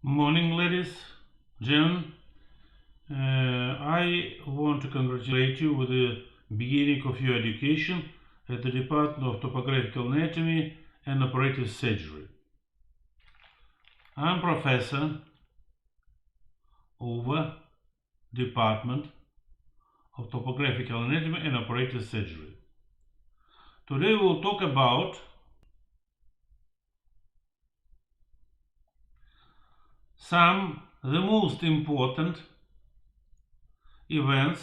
Morning, ladies, gentlemen. I want to congratulate you with the beginning of your education at the Department of Topographical Anatomy and Operative Surgery. I'm professor of the Department of Topographical Anatomy and Operative Surgery. Today we'll talk about the most important events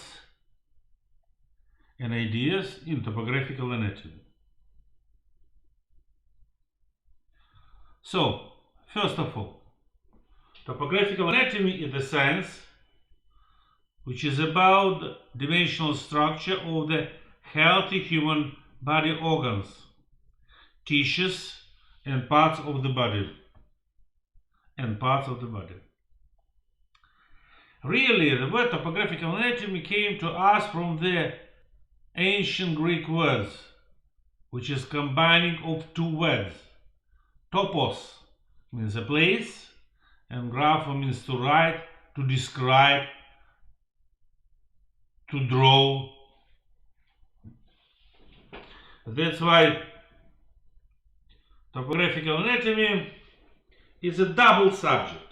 and ideas in topographical anatomy. So, first of all, topographical anatomy is the science which is about the dimensional structure of the healthy human body organs, tissues, and parts of the body. Really, the word topographical anatomy came to us from the ancient Greek words, which is combining of two words. Topos means a place, and grapho means to write, to describe, to draw. That's why topographical anatomy is a double subject.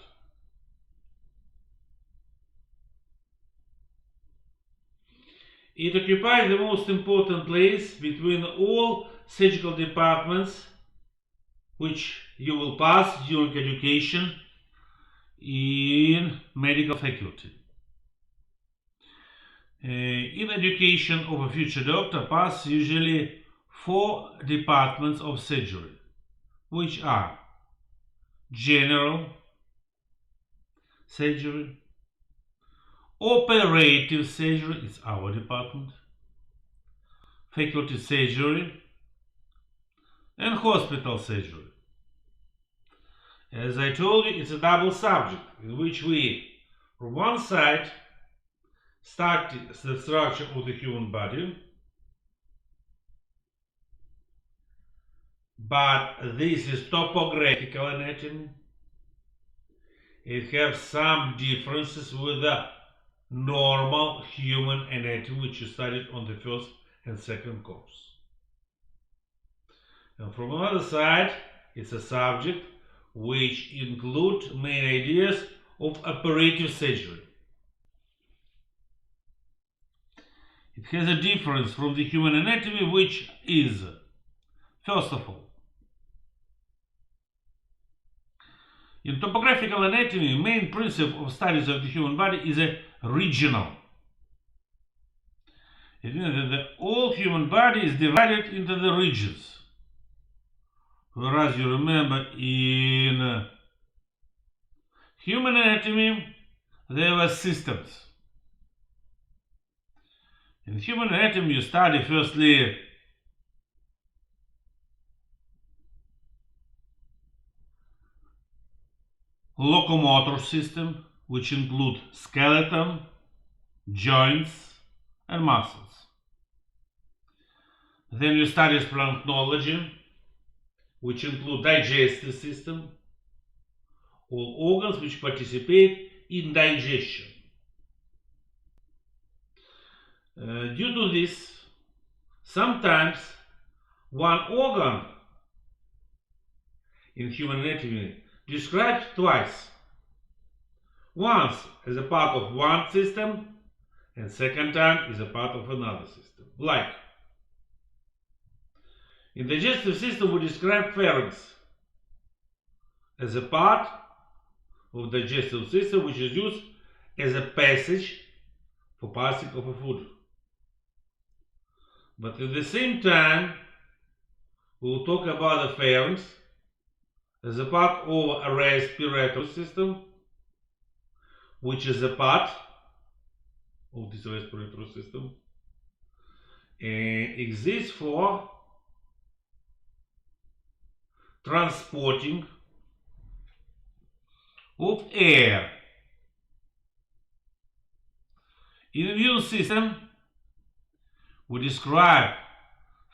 It occupies the most important place between all surgical departments which you will pass during education in medical faculty. In education of a future doctor pass usually 4 departments of surgery, which are general surgery, operative surgery is our department, faculty surgery, and hospital surgery. As I told you, it's a double subject in which we, from one side, study the structure of the human body, but this is topographical anatomy. It has some differences with the normal human anatomy which you studied on the first and second course. And from another side, it's a subject which includes main ideas of operative surgery. It has a difference from the human anatomy, which is, first of all, in topographical anatomy, main principle of studies of the human body is a regional. It means that the whole human body is divided into the regions. Whereas you remember in human anatomy, there were systems. In human anatomy, you study firstly locomotor system, which include skeleton, joints, and muscles. Then you study splanchnology, which include digestive system, all organs which participate in digestion. Due to this, sometimes one organ in human anatomy described twice. Once as a part of one system, and second time as a part of another system. Like, in the digestive system we describe pharynx as a part of the digestive system which is used as a passage for passing of a food. But at the same time, we will talk about the pharynx as a part of a respiratory system, which is a part of this respiratory system and exists for transporting of air. In the immune system, we describe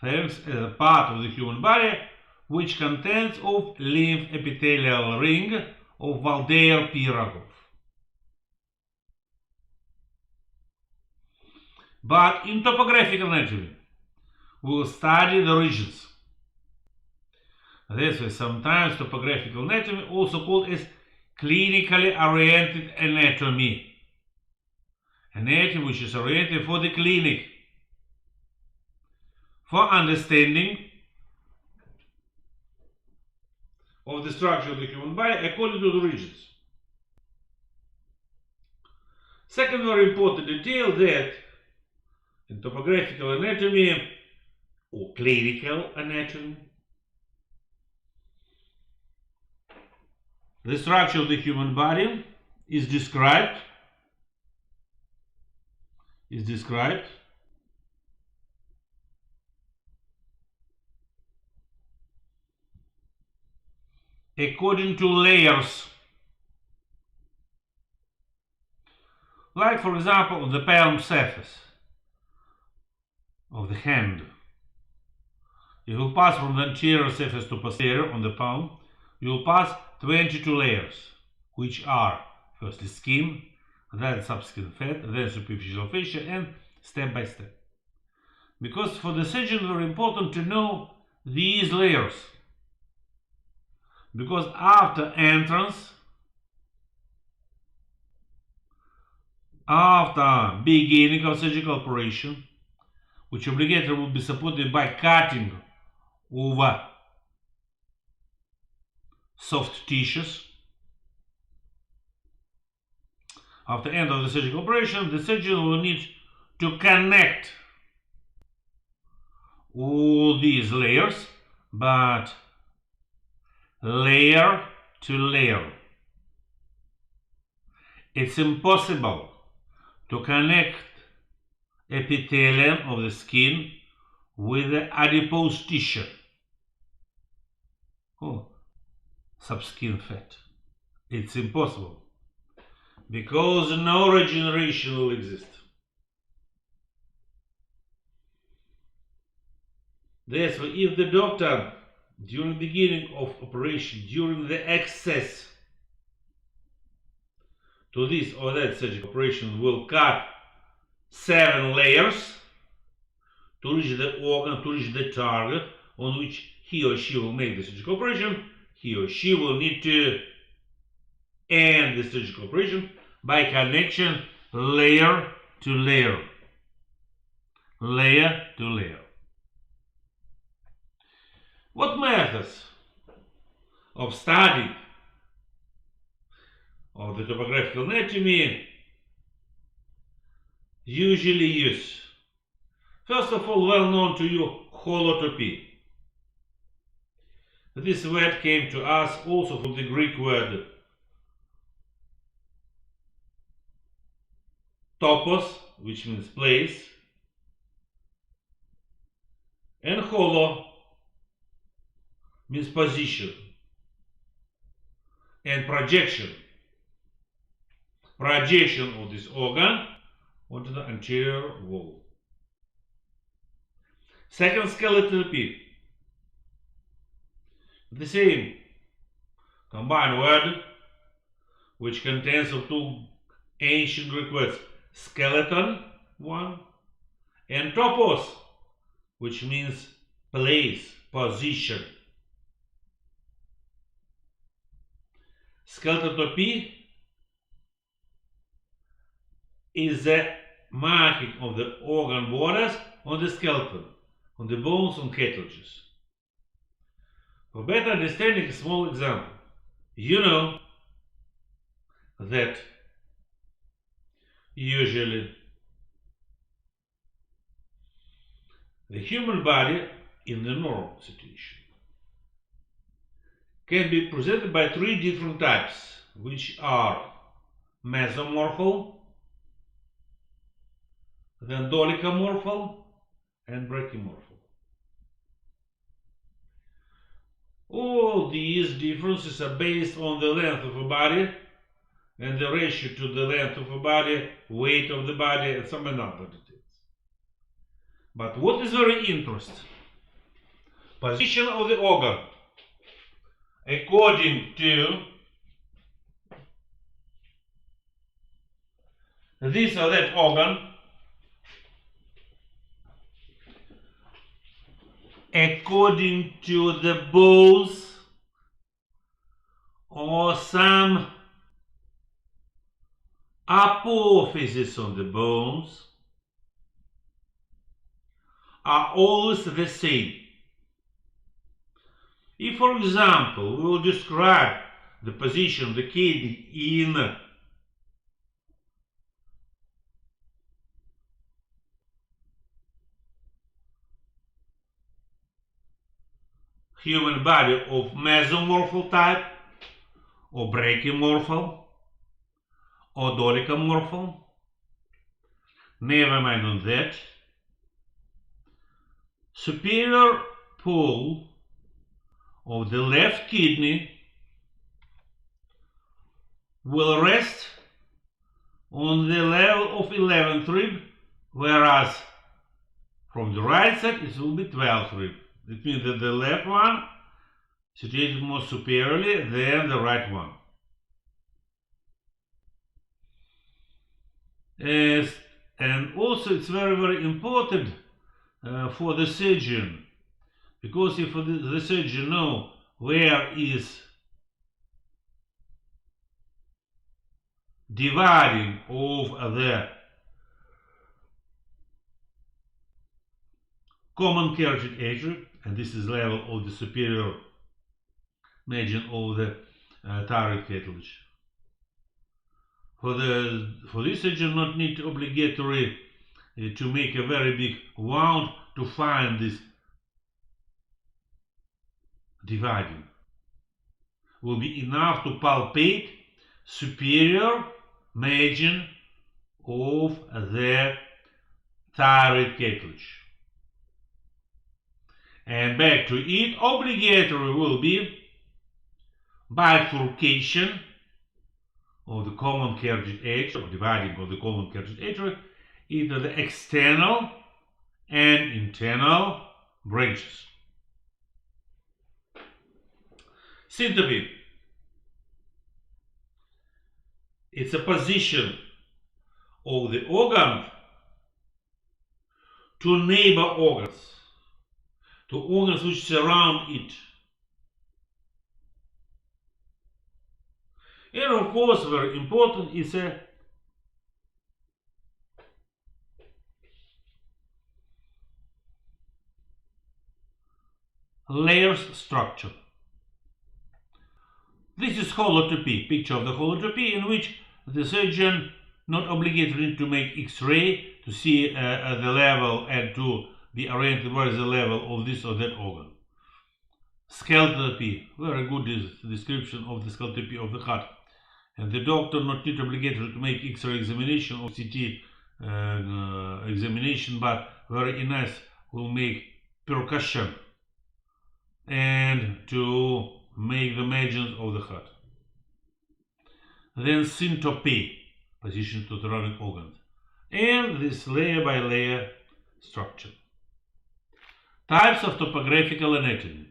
pharynx as a part of the human body which contains of lymph epithelial ring of Valdeir-Pirogov. But in topographical anatomy, we will study the regions. That's why sometimes topographical anatomy, also called as clinically oriented anatomy. Anatomy which is oriented for the clinic, for understanding of the structure of the human body according to the regions. Second very important detail, that in topographical anatomy or clinical anatomy, the structure of the human body is described according to layers. Like, for example, on the palm surface of the hand. You will pass from the anterior surface to posterior on the palm. You will pass 22 layers, which are firstly skin, then subskin fat, then superficial fascia, and step by step. Because for the surgeon, very important to know these layers. Because after entrance, after beginning of surgical operation, which obligatory will be supported by cutting over soft tissues. After end of the surgical operation, the surgeon will need to connect all these layers, but layer to layer. It's impossible to connect epithelium of the skin with the adipose tissue, subskin fat. It's impossible, because no regeneration will exist. That's why if the doctor, during the beginning of operation, during the access to this or that surgical operation, will cut 7 layers to reach the organ, to reach the target on which he or she will make the surgical operation, he or she will need to end the surgical operation by connection layer to layer. Layer to layer. What methods of study of the topographical anatomy usually use? First of all, well known to you, holotopy. This word came to us also from the Greek word topos, which means place, and holo means position, and projection of this organ onto the anterior wall. Second, skeletopy. The same combined word which contains of 2 ancient Greek words, skeleton, one, and topos, which means place, position. Skeletopy is the marking of the organ borders on the skeleton, on the bones and cartilages. For better understanding, a small example. You know that usually the human body in the normal situation can be presented by 3 different types, which are mesomorphal, then dolicomorphal, and brachymorphal. All these differences are based on the length of a body and the ratio to the length of a body, weight of the body, and some other details. But what is very interesting, position of the organ according to this or that organ according to the bones or some apophysis on the bones are always the same. If, for example, we will describe the position of the kidney in human body of mesomorphal type, or brachymorphal, or dolicomorphal, never mind on that, superior pole of the left kidney will rest on the level of 11th rib, whereas from the right side it will be 12th rib. It means that the left one situated more superiorly than the right one. And also it's very, very important for the surgeon, because if the surgeon knows where is dividing of the common carotid artery, and this is level of the superior margin of the thyroid cartilage. For this surgeon not need obligatory to make a very big wound to find this dividing. Will be enough to palpate superior margin of the thyroid cartilage. And back to it, obligatory will be bifurcation of the common carotid artery, or dividing of the common carotid artery into the external and internal branches. Syncope. It's a position of the organ to neighbor organs, to organs which surround it. And of course, very important is a layers structure. This is holotopy, picture of the holotopy, in which the surgeon not obligatory to make X-ray to see the level and to be oriented where is the level of this or that organ. Scalotopy, very good description of the scalotopy of the heart. And the doctor not need obligatory to make X-ray examination or CT examination, but very nice will make percussion and to make the margins of the heart. Then syncope, position to surrounding organs, and this layer by layer structure. Types of topographical anatomy.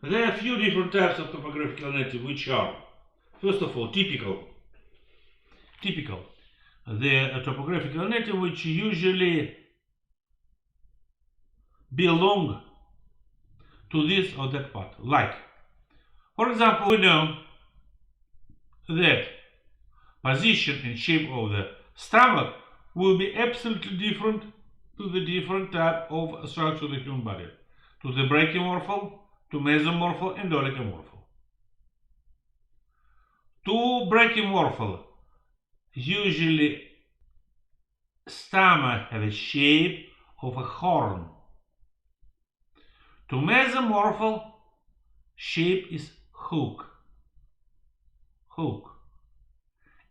There are a few different types of topographical anatomy, which are, first of all, typical. The topographical anatomy which usually belong to this or that part. Like, for example, we know that position and shape of the stomach will be absolutely different to the different type of structure of the human body, to the brachymorphal, to mesomorphal and dolicomorphal. To brachymorphal, usually stomach has a shape of a horn. To mesomorphal, shape is hook.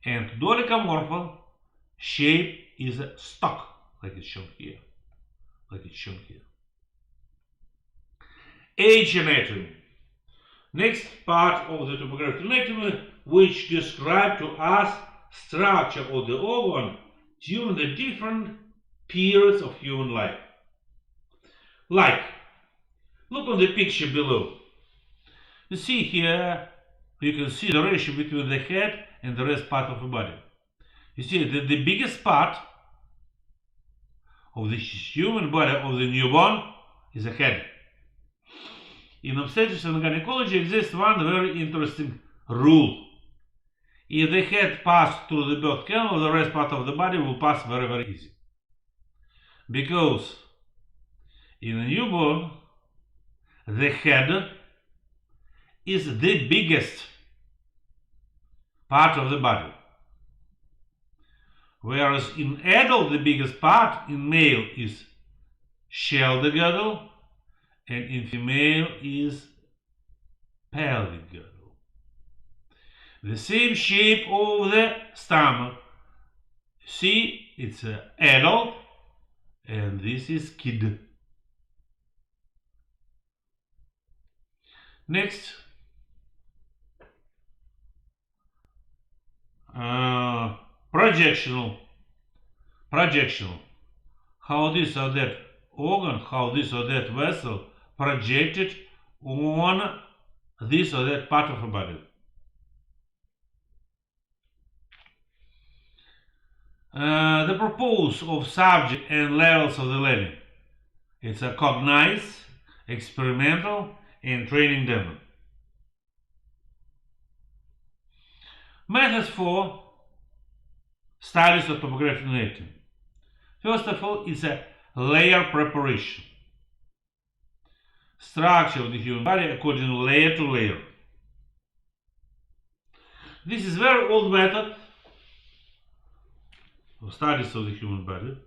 And to dolicomorphal, shape is a stalk, like it's shown here. Age anatomy. Next part of the topographical anatomy, which describes to us structure of the organ during the different periods of human life. Like, look on the picture below. You see here, you can see the ratio between the head and the rest part of the body. You see, the biggest part of the human body of the newborn is the head. In obstetrics and gynecology exists one very interesting rule. If the head passed through the birth canal, the rest part of the body will pass very, very easy. Because in a newborn, the head is the biggest part of the body. Whereas in adult, the biggest part in male is shoulder girdle, and in female is pelvic girdle. The same shape of the stomach. See, it's an adult, and this is kid. Next, projectional. How this or that organ, how this or that vessel projected on this or that part of the body. The purpose of subject and levels of the learning. It's a cognize, experimental, and training demo. Methods for studies of topographic anatomy. First of all, it's a layer preparation. Structure of the human body according to layer. This is very old method of studies of the human body.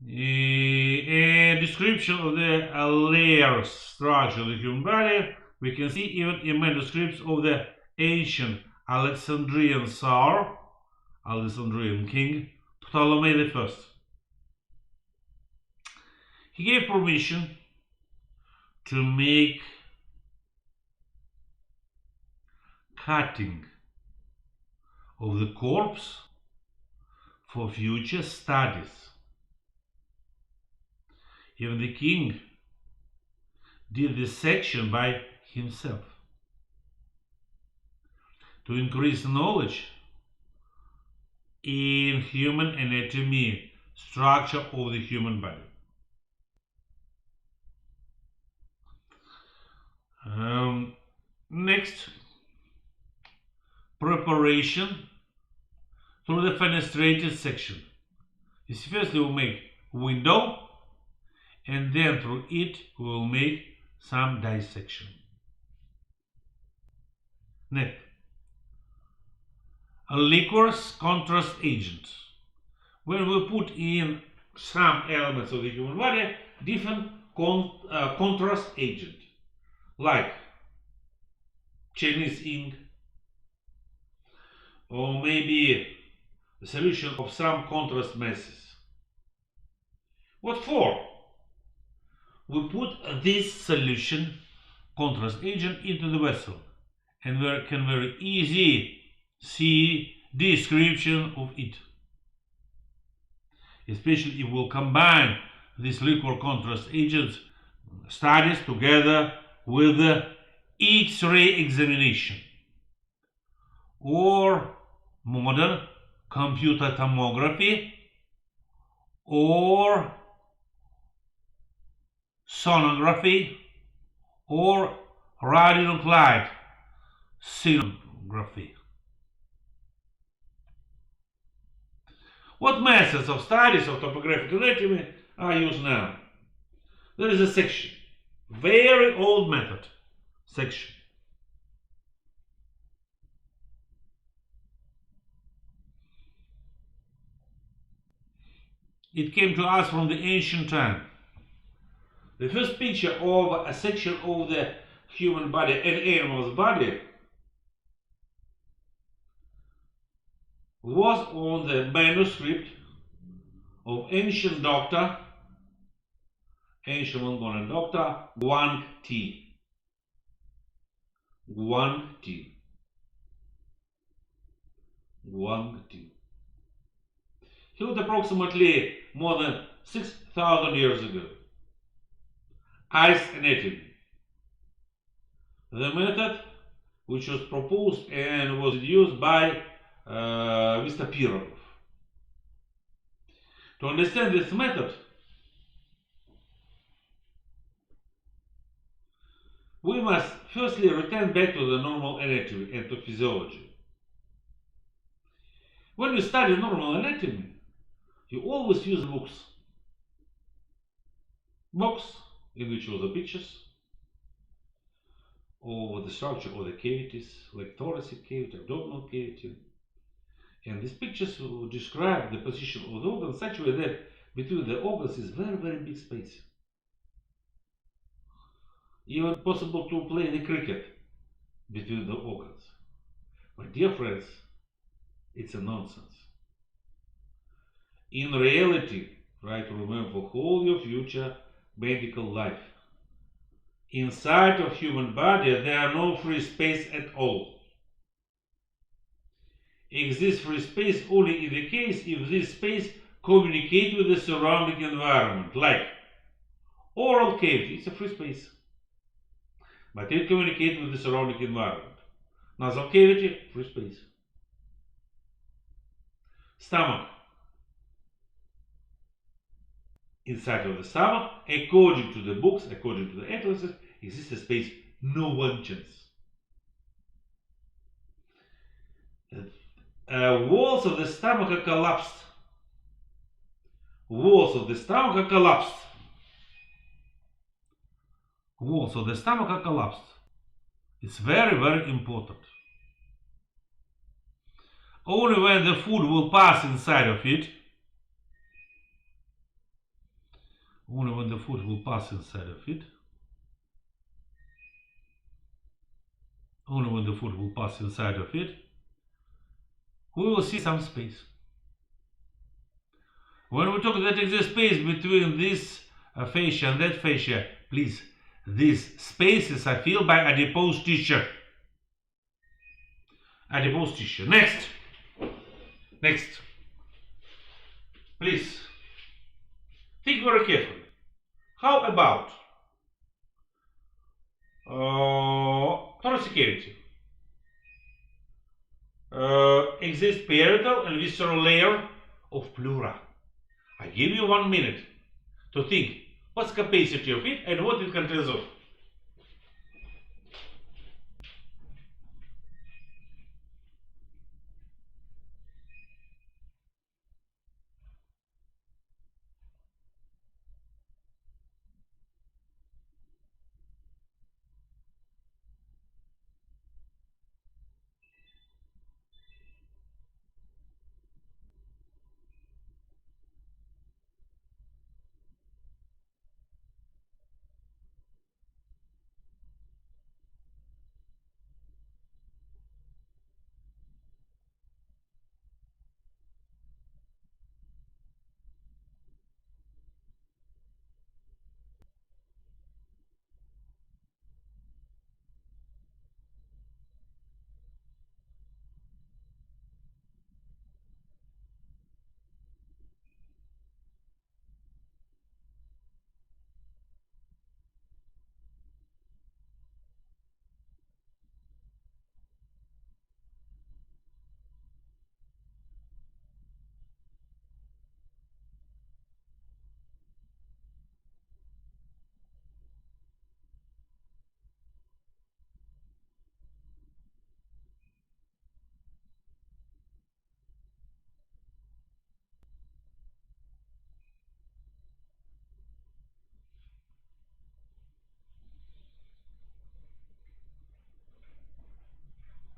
A description of the layer structure of the human body we can see even in manuscripts of the ancient Alexandrian Tsar, Alexandrian king, Ptolemy I. He gave permission to make cutting of the corpse for future studies. Even the king did this section by himself to increase knowledge in human anatomy, structure of the human body. Next, preparation through the fenestrated section. First we will make window, and then through it we will make some dissection. Next, a liquor's contrast agent. When we put in some elements of the human body, different contrast agent, like Chinese ink, or maybe the solution of some contrast masses. What for? We put this solution, contrast agent, into the vessel, and we can very easy see description of it. Especially if we'll combine these liquor contrast agents studies together with the X-ray examination or modern computer tomography or sonography or radionuclide sonography. What methods of studies of topographic anatomy are used now? There is a section, very old method, section. It came to us from the ancient time. The first picture of a section of the human body and animal's body was on the manuscript of ancient Mongolian doctor Guang Ti. He lived approximately more than 6,000 years ago. Ice anatomy. The method which was proposed and was used by Mr. Pirov. To understand this method, we must firstly return back to the normal anatomy and to physiology. When you study normal anatomy, you always use books. Box in which are the pictures of the structure of the cavities, like thoracic cavity, abdominal cavity. And these pictures will describe the position of the organ in such a way that between the organs is very, very big space. Even possible to play the cricket between the organs. But dear friends, it's a nonsense. In reality, try to remember all your future medical life. Inside of human body there are no free space at all. Exists free space only in the case if this space communicates with the surrounding environment, like oral cavity, it's a free space, but it communicates with the surrounding environment. Nasal cavity, free space. Stomach. Inside of the stomach, according to the books, according to the atlases, exists a space no one chance. Walls of the stomach are collapsed. Walls of the stomach are collapsed. Walls of the stomach are collapsed. It's very, very important. Only when the food will pass inside of it, only when the food will pass inside of it, only when the food will pass inside of it, we will see some space. When we talk that exists space between this fascia and that fascia, please, these spaces are filled by adipose tissue. Adipose tissue. Next. Next. Please, think very carefully. How about thoracic cavity? Exists parietal and visceral layer of pleura. I give you 1 minute to think what's the capacity of it and what it can resolve.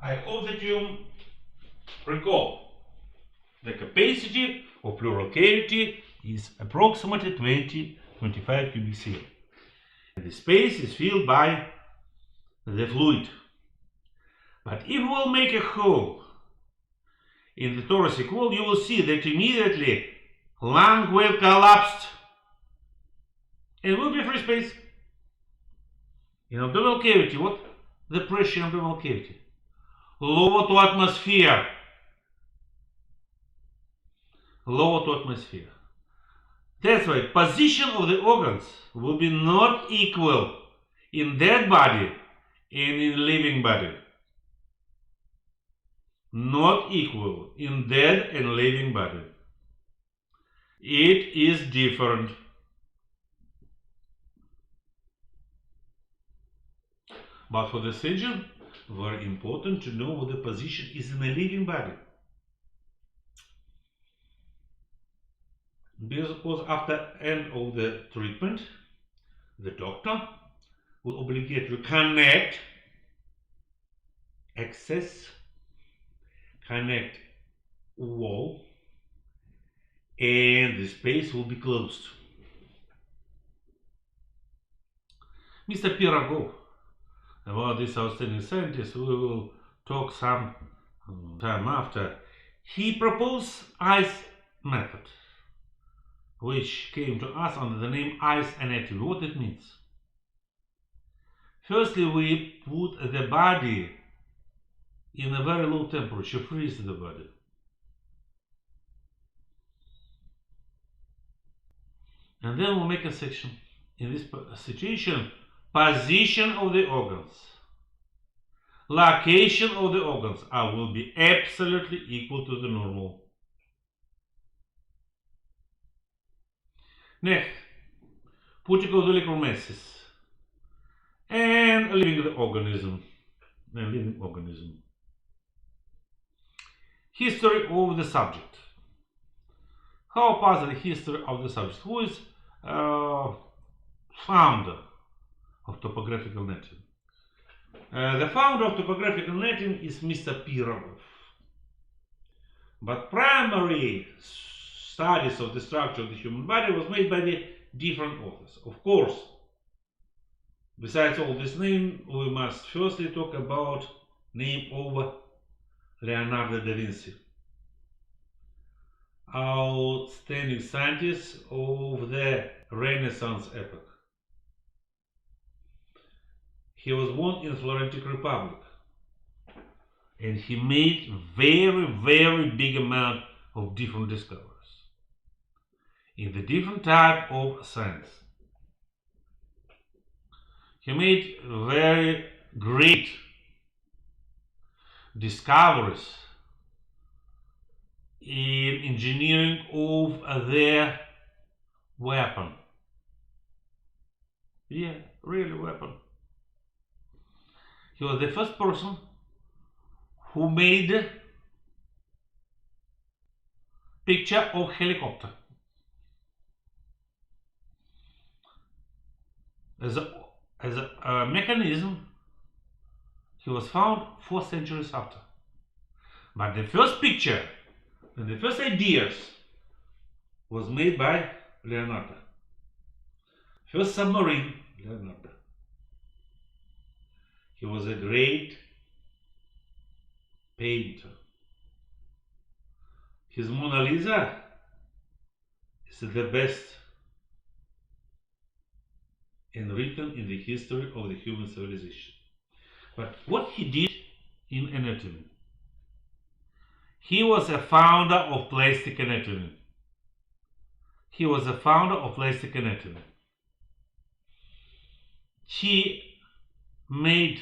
I hope that you recall the capacity of pleural cavity is approximately 20-25 cubic cm. The space is filled by the fluid. But if we will make a hole in the thoracic wall, you will see that immediately lung will collapse. It will be free space. In abdominal cavity, what? The pressure in abdominal cavity. Lower to atmosphere. Lower to atmosphere. That's why position of the organs will be not equal in dead body and in living body. not equal in dead and living body. It is different. But for the surgeon, very important to know what the position is in a living body. Because after end of the treatment, the doctor will obligate to connect connect wall, and the space will be closed. Mr. Pirogov, about this outstanding scientist, we will talk some time after. He proposed ice method, which came to us under the name ice anatomy. What it means? Firstly, we put the body in a very low temperature, freeze the body. And then we'll make a section. In this situation, position of the organs, location of the organs will be absolutely equal to the normal. Next, putting of the liquor masses and living organism. History of the subject. How was the history of the subject? Who is founder of topographical anatomy? The founder of topographical anatomy is Mr. Pirogov. But primary studies of the structure of the human body was made by the different authors. Of course, besides all this name, we must firstly talk about name of Leonardo da Vinci, outstanding scientist of the Renaissance epoch. He was born in Florentine Republic, and he made very big amount of different discoveries in the different type of science. He made very great discoveries in engineering of their weapon. Yeah, really weapon. He was the first person who made picture of helicopter. As a mechanism, he was found 4 centuries after. But the first picture and the first ideas was made by Leonardo. First submarine, Leonardo. He was a great painter. His Mona Lisa is the best and written in the history of the human civilization. But what he did in anatomy? He was a founder of plastic anatomy. He was a founder of plastic anatomy. He made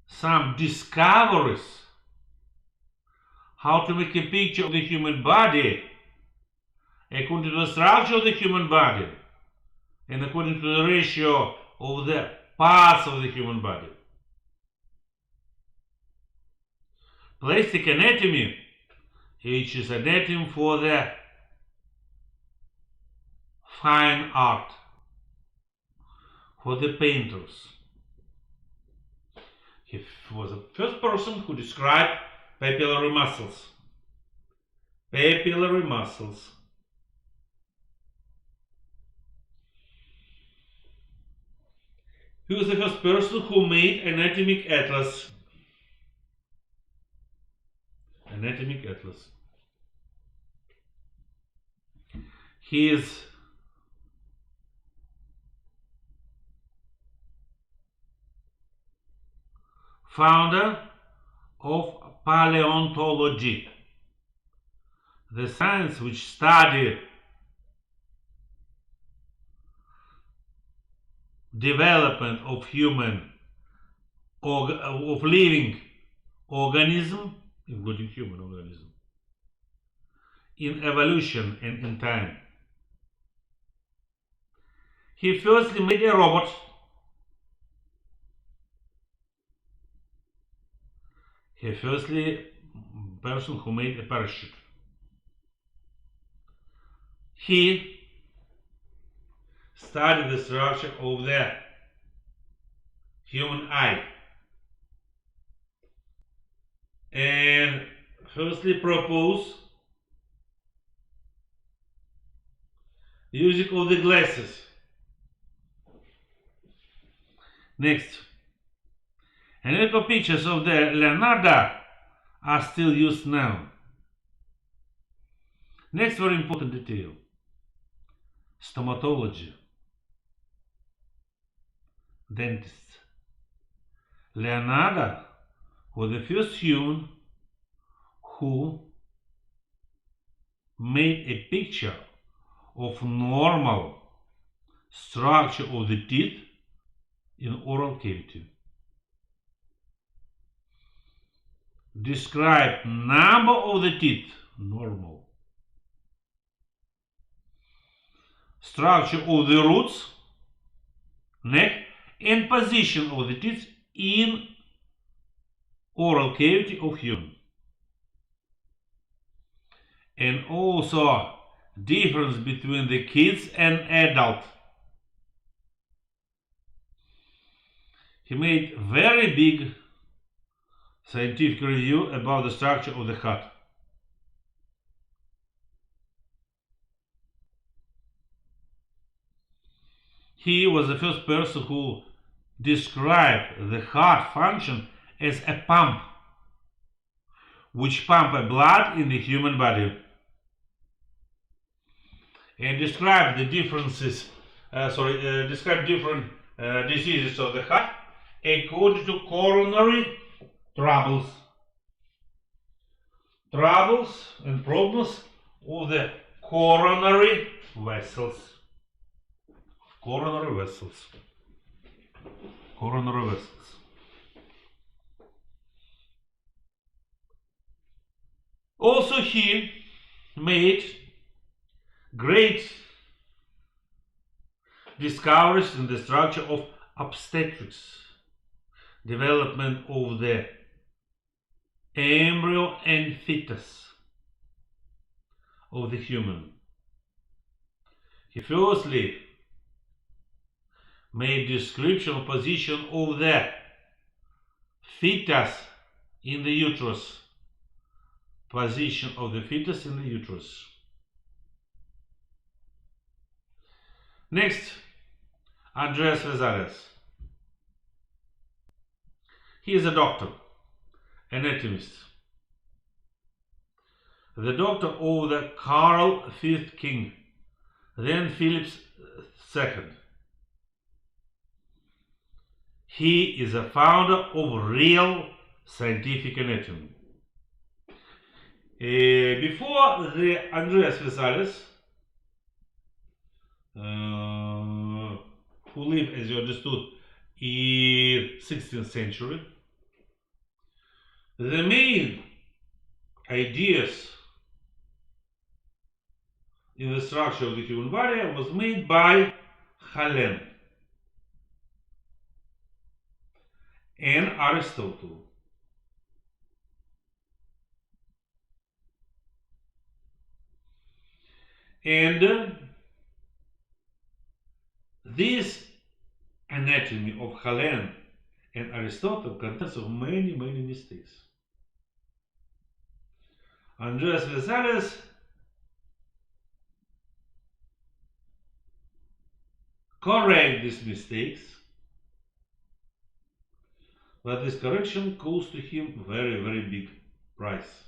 some discoveries how to make a picture of the human body according to the structure of the human body and according to the ratio of the parts of the human body. Plastic anatomy, which is anatomy for the fine art, for the painters. He was the first person who described papillary muscles. Papillary muscles. He was the first person who made anatomic atlas. Anatomic atlas. He is founder of paleontology, the science which studies development of human or of living organism, including human organism, in evolution and in time. He firstly made a robot. He firstly person who made a parachute. He studied the structure of the human eye and firstly proposed using of the glasses. Next, analytical pictures of the Leonardo are still used now. Next very important detail: stomatology, dentists. Leonardo was the first human who made a picture of normal structure of the teeth in oral cavity. Describe number of the teeth, normal. Structure of the roots, neck, and position of the teeth in oral cavity of human. And also difference between the kids and adult. He made very big scientific review about the structure of the heart. He was the first person who described the heart function as a pump, which pump blood in the human body, and described the differences. Described different diseases of the heart according to coronary troubles and problems of the coronary vessels. Coronary vessels. Also, he made great discoveries in the structure of obstetrics, development of the embryo and fetus of the human. He firstly made description of position of the fetus in the uterus. Position of the fetus in the uterus. Next, Andreas Vesalius. He is a doctor, anatomist. The doctor of the Karl V king, then Philip II. He is a founder of real scientific anatomy. Before the Andreas Vesalius, who lived, as you understood, in 16th century, the main ideas in the structure of the human body was made by Galen and Aristotle. And this anatomy of Galen and Aristotle contains of many mistakes. Andreas Vesalius correct these mistakes, but this correction cost to him very big price.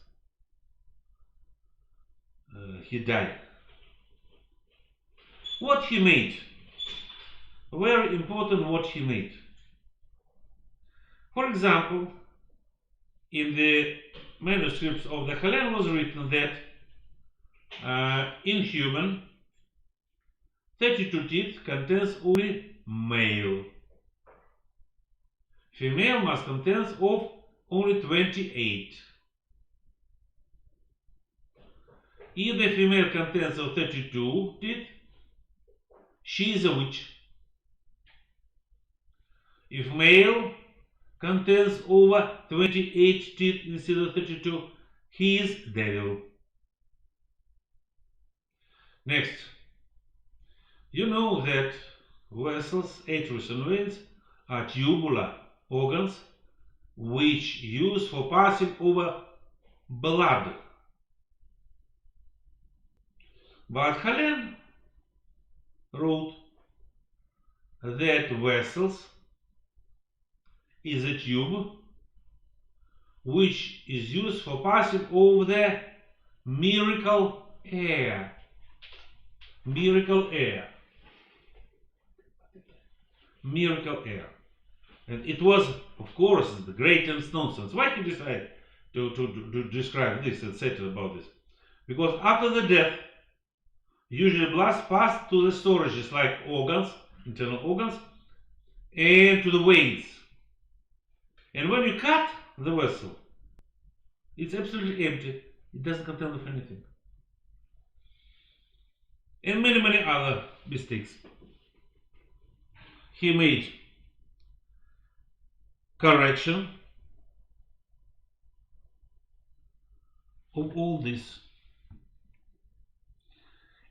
He died. What he made? Very important what he made. For example, in the manuscripts of the Galen was written that in human 32 teeth contains only male. Female must contain of only 28. If the female contains of 32 teeth, she is a witch. If male contains over 28 teeth instead of 32, he is devil. Next, you know that vessels, arteries and veins are tubular organs which use for passing over blood. But Helen wrote that vessels is a tube which is used for passing over the miracle air. Miracle air. Miracle air. And it was, of course, the greatest nonsense. Why he decided to describe this and say about this? Because after the death, usually blood passed to the storages like organs, internal organs, and to the veins. And when you cut the vessel, it's absolutely empty. It doesn't contain of anything. And many other mistakes. He made correction of all this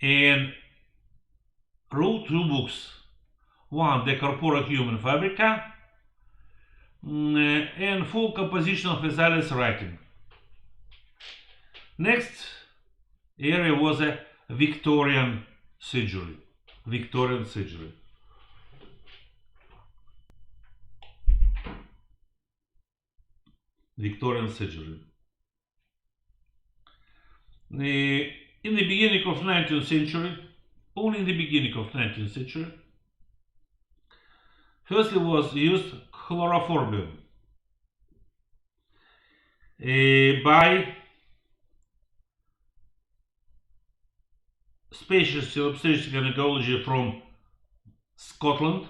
and wrote 2 books. One, De Corpora Human Fabrica, and full composition of Vesalis writing. Next area was a Victorian surgery. Victorian surgery. Victorian surgery. In the beginning of 19th century, only in the beginning of 19th century, firstly was used chloroform by specialists in obstetrics and gynecology from Scotland,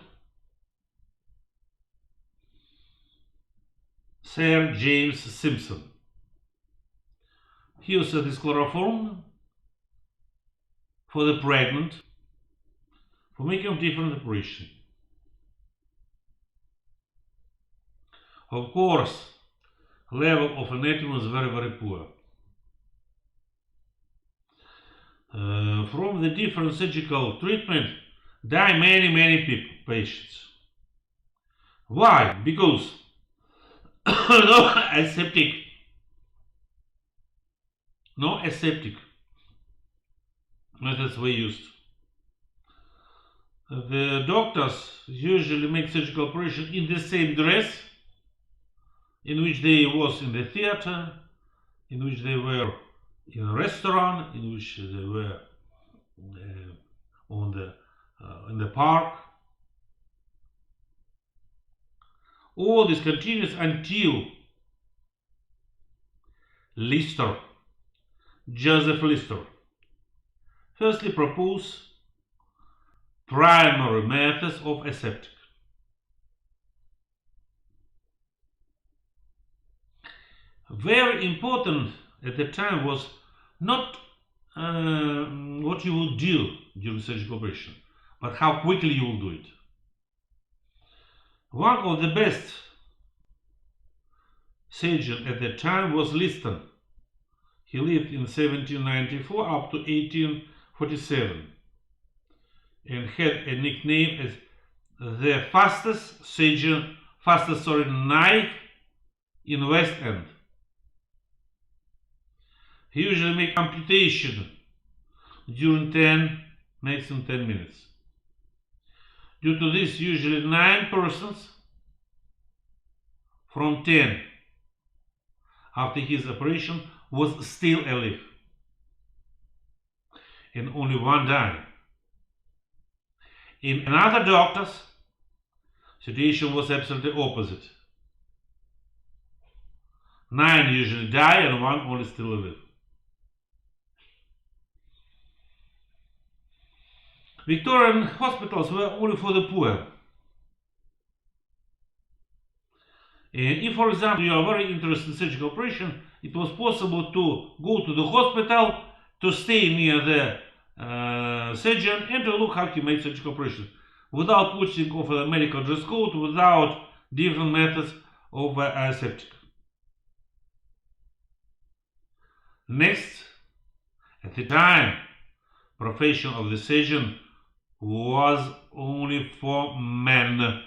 Sir James Simpson. He used this chloroform for the pregnant, for making different operations. Of course, level of anatomy was very poor. From the different surgical treatment die many people, patients. Why? Because no aseptic methods were used. The doctors usually make surgical operation in the same dress in which they was in the theater, in which they were in a restaurant, in which they were in the park. All this continues until Lister, Joseph Lister, firstly proposed primary methods of aseptic. Very important at the time was not what you will do during surgical operation, but how quickly you will do it. One of the best surgeons at the time was Liston. He lived in 1794 up to 1847 and had a nickname as the fastest knife in West End. He usually made amputation during maximum 10 minutes. Due to this, usually 9 persons from 10 after his operation was still alive, and only 1 died. In another doctor's situation was absolutely opposite. 9 usually die and 1 only still alive. Victorian hospitals were only for the poor. And if, for example, you are very interested in surgical operation, it was possible to go to the hospital, to stay near the surgeon, and to look how he made surgical operation, without putting of a medical dress code, without different methods of aseptic. Next, at the time, profession of the surgeon was only for men.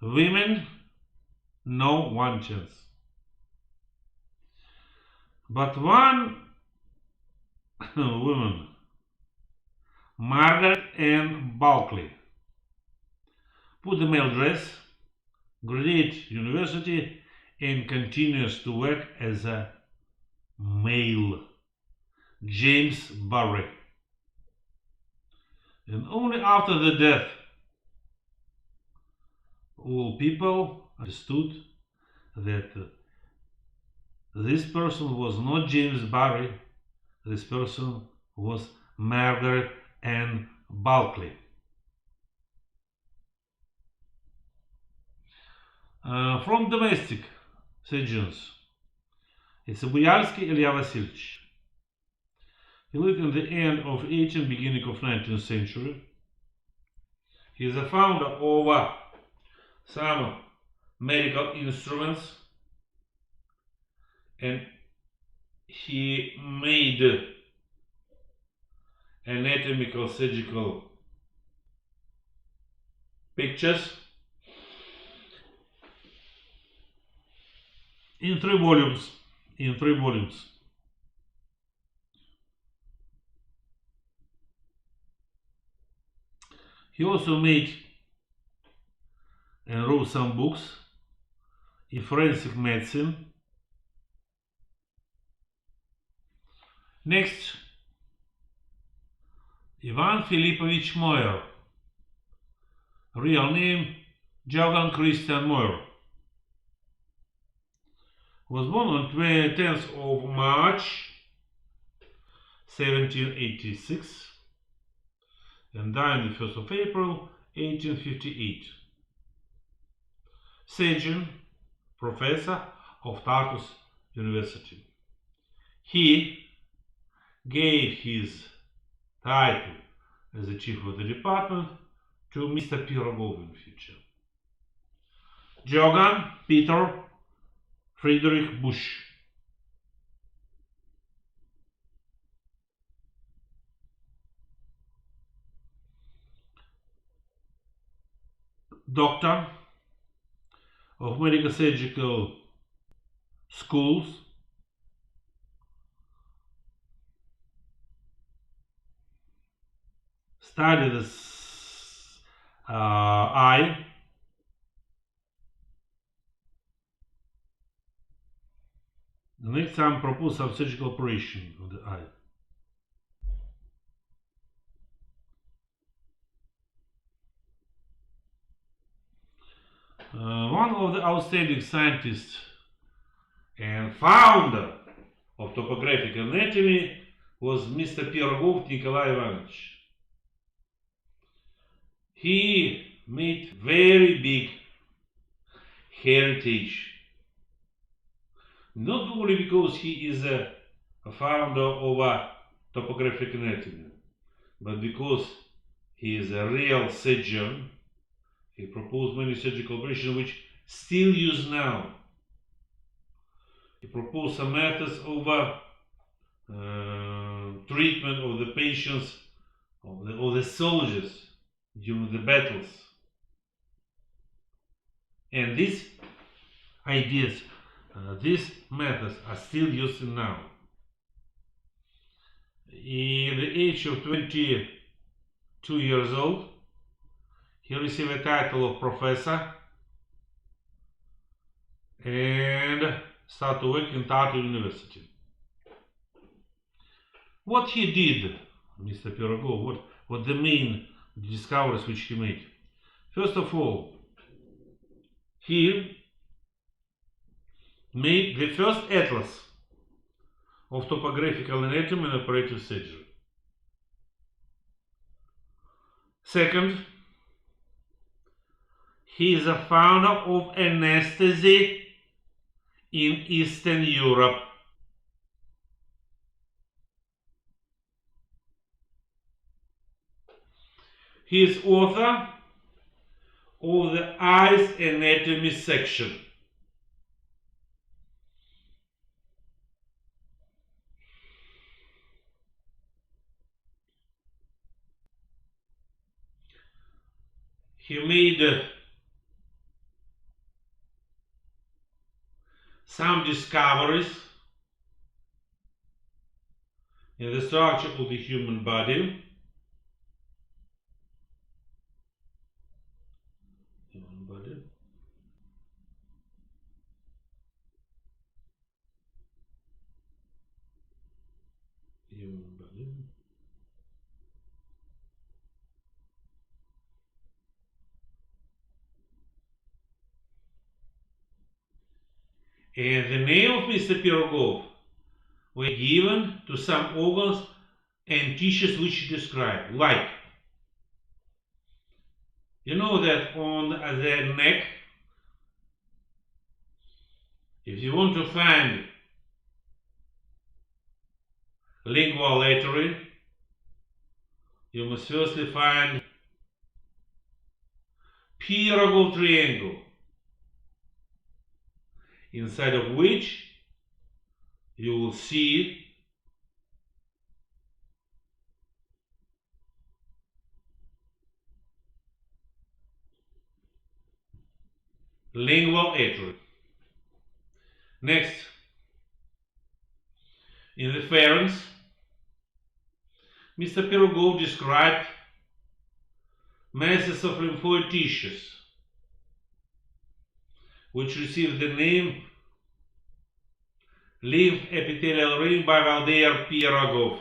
Women, no one chance. But one woman, Margaret Ann Bulkley, put the male dress, graduate university, and continues to work as a male. James Barry. And only after the death, all people understood that this person was not James Barry, this person was Margaret Ann Bulkley. From domestic surgeons, it's Buyalsky Ilya Vasilievich. He lived in the end of 18th, beginning of 19th century. He is the founder of some medical instruments, and he made anatomical surgical pictures in three volumes. He also made and wrote some books in forensic medicine. Next, Ivan Filipovich Moyer, real name Johann Christian Moyer, was born on 10th of March 1786 and died on the 1st of April 1858. Surgeon, professor of TAOS University. He gave his title as the chief of the department to Mr. Pirogov in future. Johann Peter Friedrich Busch. Doctor of medical surgical schools, studied the eye, the next time proposed some surgical operation of the eye. One of the outstanding scientists and founder of topographic anatomy was Mr. Pirogov Nikolai Ivanovich. He made very big heritage, not only because he is a founder of topographic anatomy, but because he is a real surgeon. He proposed many surgical operations which still used now. He proposed some methods of treatment of the patients, of the soldiers during the battles. And these ideas, these methods are still used now. In the age of 22 years old, he received a title of professor and started to work in Tartu University. What he did, Mr. Pirogov, what the main discoveries which he made? First of all, he made the first atlas of topographical anatomy and operative surgery. Second, He is a founder of anesthesia in Eastern Europe. He is author of the eyes anatomy section. He made some discoveries in the structure of the human body. And the name of Mr. Pirogov were given to some organs and tissues which he described, like, you know that on the neck, if you want to find lingual artery, you must firstly find Pirogov triangle, inside of which you will see lingual artery. Next, in the pharynx, Mr. Pirogov described masses of lymphoid tissues which received the name lymph epithelial ring by Valdemar Pirogov.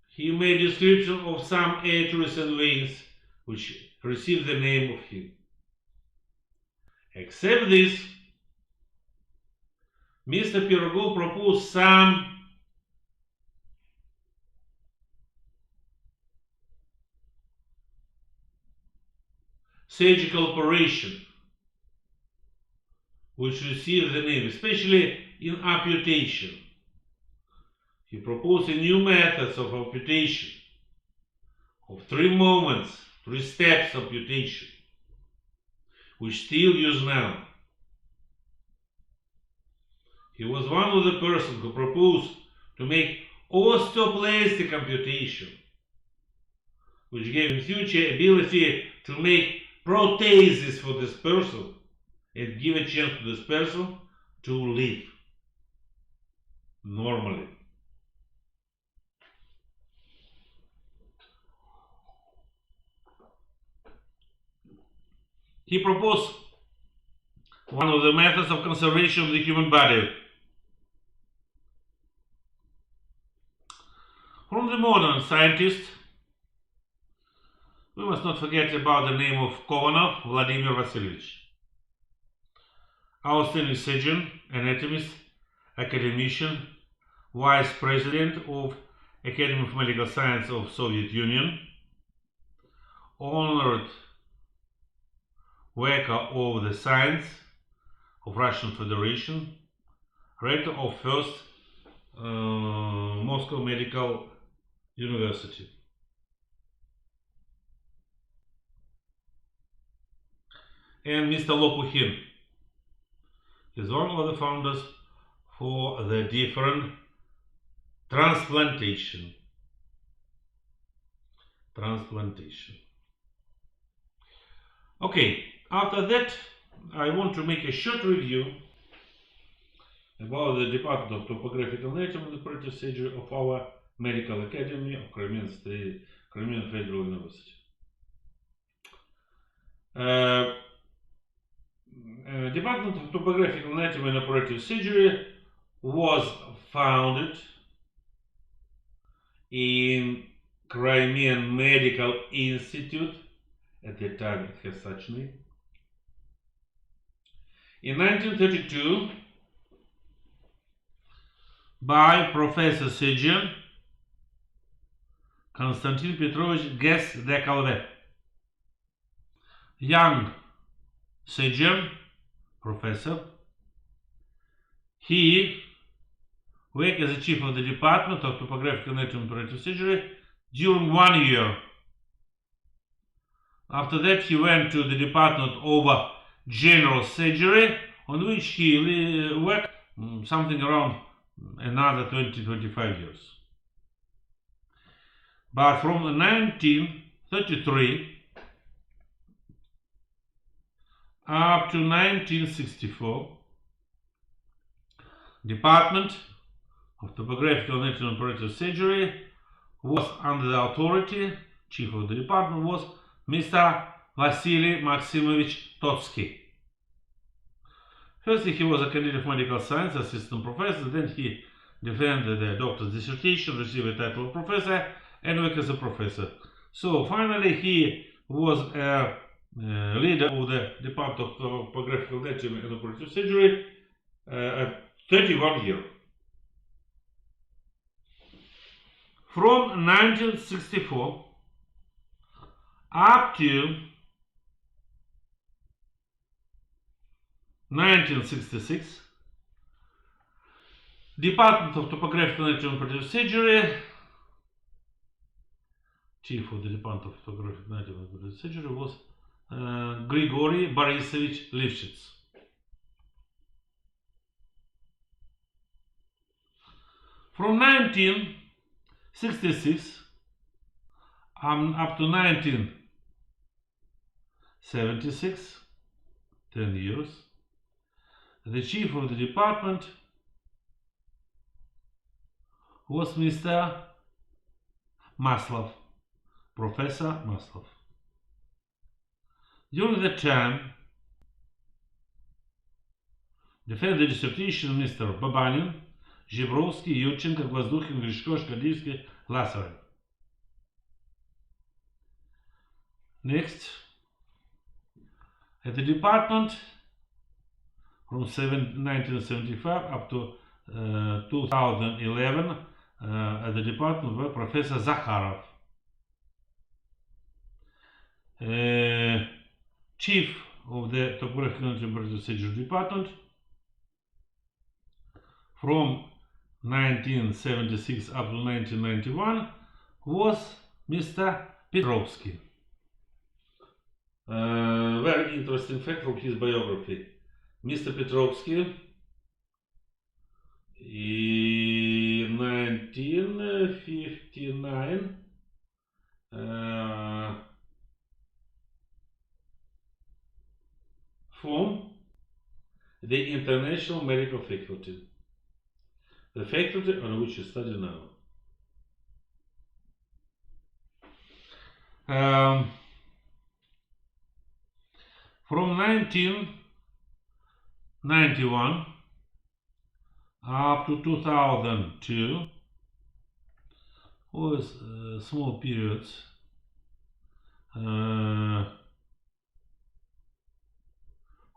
He made description of some arteries and veins which received the name of him. Except this, Mr. Pirogov proposed some surgical operation which received the name, especially in amputation. He proposed a new methods of amputation, of 3 moments, 3 steps amputation, which still used now. He was one of the persons who proposed to make osteoplastic amputation, which gave him future ability to make prostheses for this person and give a chance to this person to live normally. He proposed one of the methods of conservation of the human body. From the modern scientists, we must not forget about the name of Kovanov Vladimir Vasilievich, Austrian surgeon, anatomist, academician, vice president of Academy of Medical Science of Soviet Union, honored worker of the science of Russian Federation, rector of first Moscow Medical University. And Mr. Lopuhin is one of the founders for the different transplantation. Okay, after that I want to make a short review about the Department of Topographical Anatomy and Operative Surgery of our Medical Academy of Crimean Federal University. Department of Topographical Anatomy and Operative Surgery was founded in Crimean Medical Institute, at the time it has such name, In 1932, by Professor Surgeon Konstantin Petrovich Guest-Dekalve. Young surgeon, professor. He worked as a chief of the department of topographic anatomy and operative surgery during 1 year. After that, he went to the department of general surgery, on which he worked something around another 20-25 years. But from 1933 up to 1964, Department of Topographic Anatomy and Operative Surgery was under the authority, chief of the department was Mr. Vasily Maximovich Totsky. Firstly, he was a candidate of medical science, assistant professor, then he defended the doctor's dissertation, received a title of professor, and worked as a professor. So finally, he was a leader of the Department of Topographic Anatomy and Operative Surgery at 31 years. From 1964 up to 1966, Department of Topographic Anatomy and Operative Surgery, chief of the Department of Topographic Anatomy and Operative Surgery was Grigory Borisovich Lifshitz. From 1966 up to 1976, 10 years, the chief of the department was Mr. Maslov, Professor Maslov. During that time, defended the dissertation Mr. Babanin, Zhebrovsky, Yurchenko, Gvozdukhin, Grishko, Shkadivsky, Lasarev. Next, at the department from 1975 up to 2011, at the department were Professor Zakharov, chief of the Topographic Anatomy and Operative Surgery department from 1976 up to 1991 was Mr. Petrovsky. Very interesting fact from his biography. Mr. Petrovsky in 1959 formed the International Medical Faculty, the faculty on which you study now. From 1991 up to 2002 was small periods.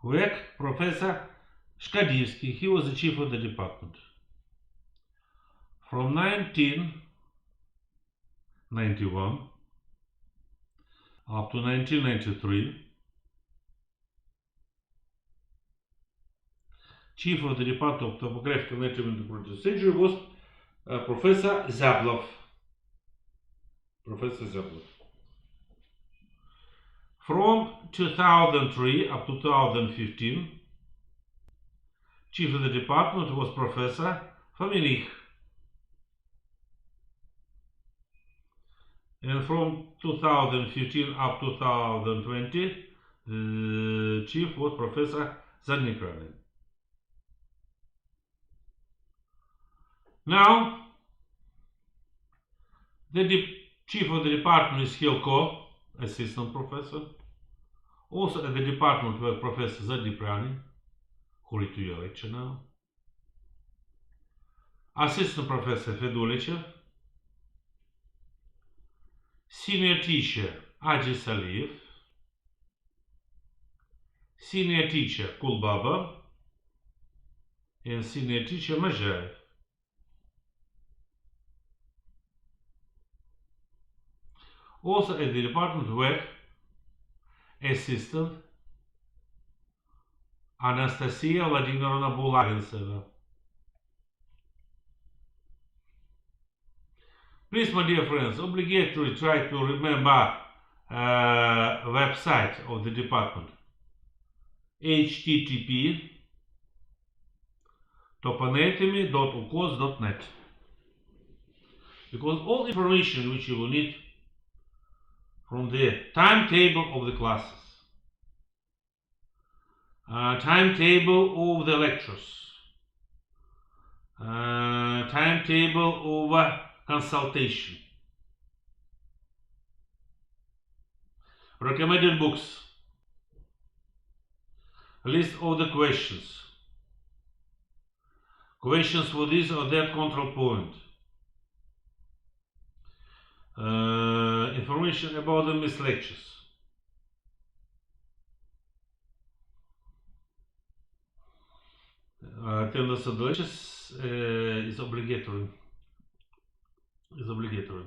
Work Professor Shkadivsky, he was the chief of the department. From 1991 up to 1993, chief of the Department of Topographic Anatomy and Operative Surgery was Professor Zablov. Professor Zablov. From 2003 up to 2015, chief of the department was Professor Fomenikh. And from 2015 up to 2020, the chief was Professor Zadnipryany. Now, the chief of the department is Hilko, assistant professor. Also at the department were Professor Zadnipryany, who read to your lecture now. Assistant Professor Fedulichev. Senior teacher Aji Saliyev. senior teacher Kulbaba and senior teacher Majaev. Also at the department work assistant Anastasia Vladimirovna Bulagintseva. Please, my dear friends, obligatory try to remember website of the department. http://topanatomy.ukos.net, because all information which you will need from the timetable of the classes, timetable of the lectures, timetable of consultation, recommended books, list of the questions for this or that control point, information about the missed lectures, attendance of the lectures is obligatory. Is obligatory.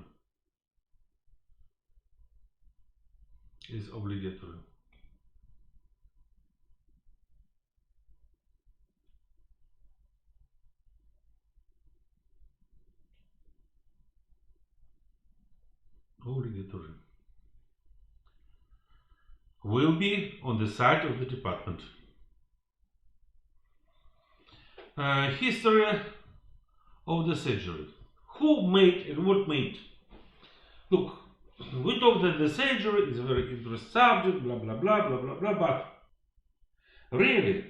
Obligatory. Will be on the site of the department. History of the surgery. Who made and what made? Look, we talked that the surgery is a very interesting subject, blah blah blah blah blah blah, but really,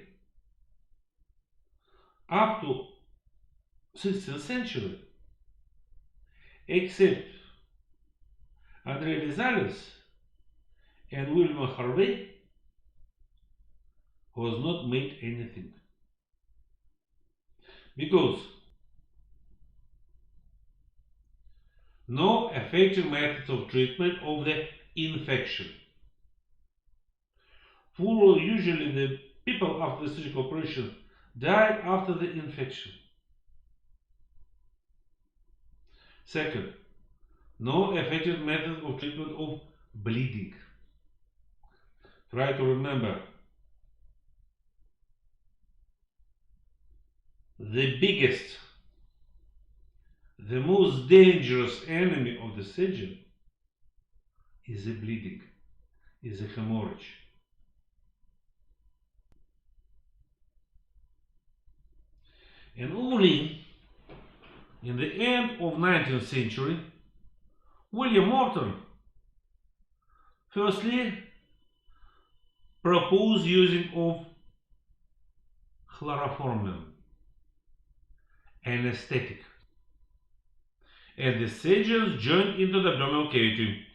up to 16th century, except Andrei Vizales and William Harvey, was not made anything, because no effective methods of treatment of the infection. Usually the people after the surgical operation died after the infection. Second, no effective method of treatment of bleeding. Try to remember, the biggest, the most dangerous enemy of the surgeon is the bleeding, is the hemorrhage. And only in the end of 19th century, William Morton firstly proposed using of chloroformine anesthetic, and the surgeons joined into the abdominal cavity.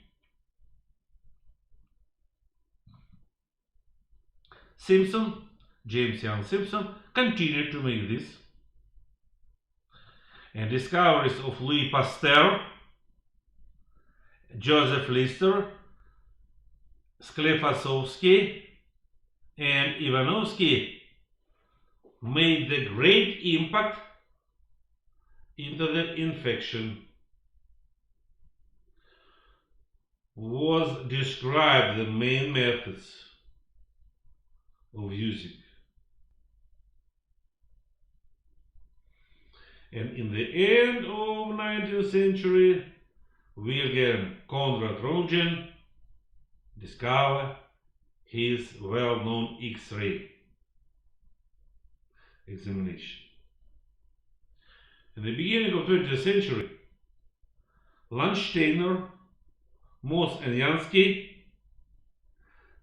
Simpson, James Young Simpson, continued to make this, and discoveries of Louis Pasteur, Joseph Lister, Sklifosovsky, and Ivanovsky made the great impact into the infection. Was described the main methods of using. And in the end of 19th century, Wilhelm Conrad Röntgen discovered his well-known X-ray examination. In the beginning of 20th century, Landsteiner, Moss and Jansky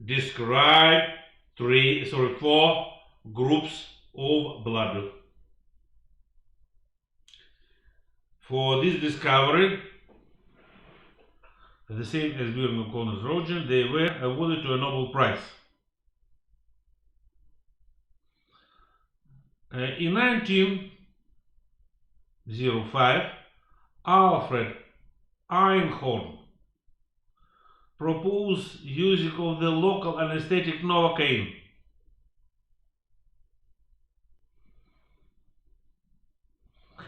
described 4 groups of blood. For this discovery, the same as Wilhelm Conrad Röntgen, they were awarded to a Nobel Prize. In 1905, Alfred Einhorn proposed using of the local anesthetic Novocaine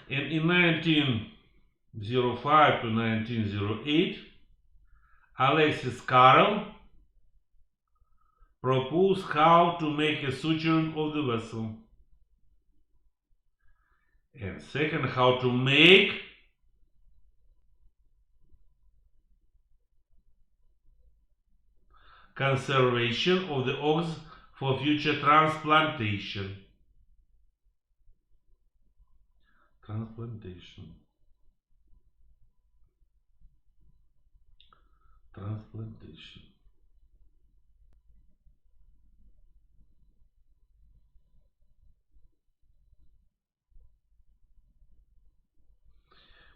And in 1905 to 1908, Alexis Carrel proposed how to make a suturing of the vessel. And second, how to make conservation of the ox for future transplantation. Transplantation.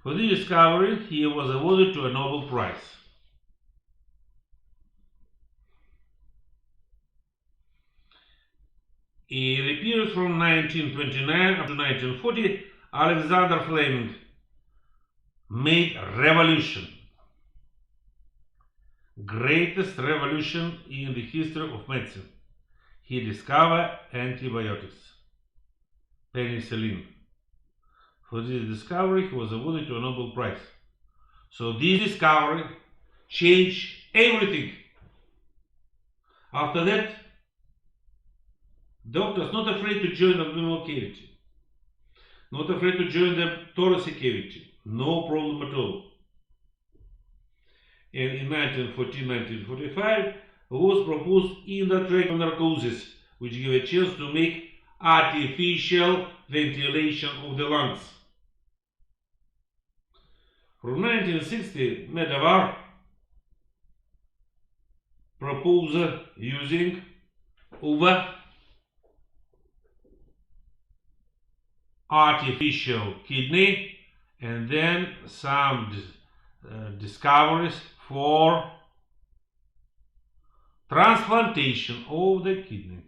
For this discovery, he was awarded to a Nobel Prize. In the period from 1929 up to 1940, Alexander Fleming made a revolution. Greatest revolution in the history of medicine. He discovered antibiotics, penicillin. For this discovery, he was awarded to a Nobel Prize. So this discovery changed everything. After that, doctors not afraid to join the abdominal cavity, not afraid to join the thoracic cavity, no problem at all. And in 1914-1945 was proposed intratracheal narcosis, which gave a chance to make artificial ventilation of the lungs. From 1960, Medavar proposed using artificial kidney, and then some discoveries for transplantation of the kidney.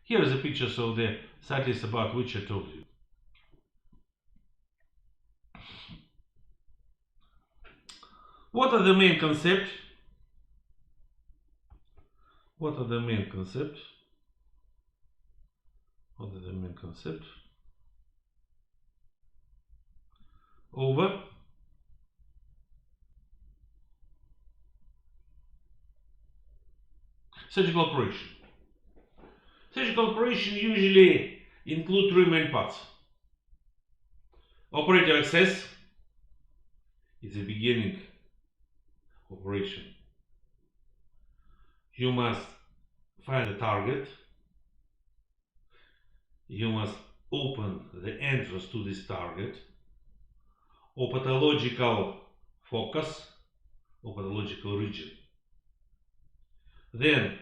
Here is a picture of the scientists about which I told you. What are the main concepts? What are the main concepts? What are the main concepts? Over surgical operation. Surgical operation usually include three main parts. Operative access is the beginning operation. You must find the target. You must open the entrance to this target, or pathological focus, or pathological region. Then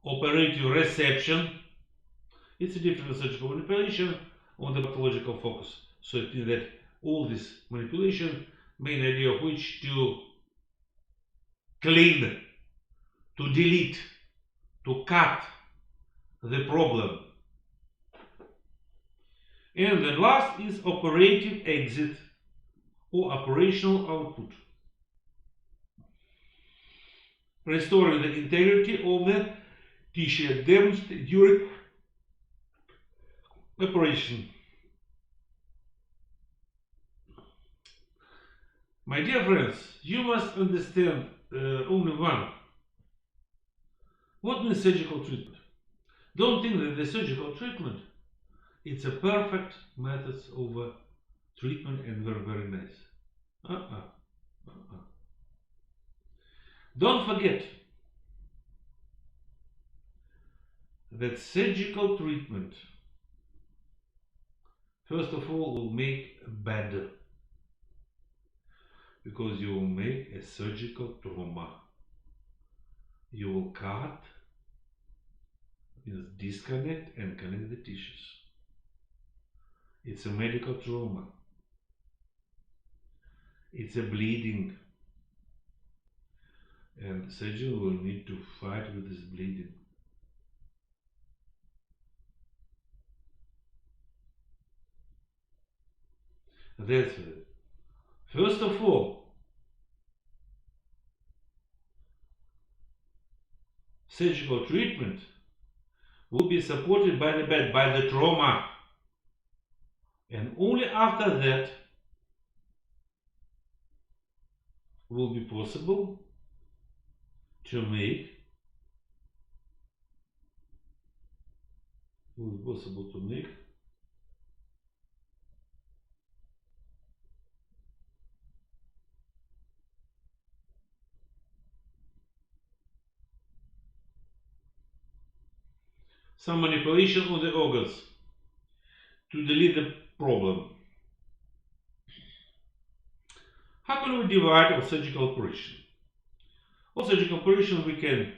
operative reception. It's a different surgical manipulation on the pathological focus. So it means that all this manipulation, main idea of which to clean, to delete, to cut the problem. And the last is operative exit or operational output. Restoring the integrity of the tissue damaged during operation. My dear friends, you must understand only one. What means surgical treatment? Don't think that the surgical treatment it's a perfect method of treatment and very, very nice. Don't forget that surgical treatment, first of all, will make bad, because you will make a surgical trauma. You will cut, means disconnect and connect the tissues. It's a medical trauma. It's a bleeding. And the surgeon will need to fight with this bleeding. That's it. First of all, surgical treatment will be supported by the bed, by the trauma. And only after that will be possible to make some manipulation on the organs to delete the problem. How can we divide our surgical operation? All surgical operation we can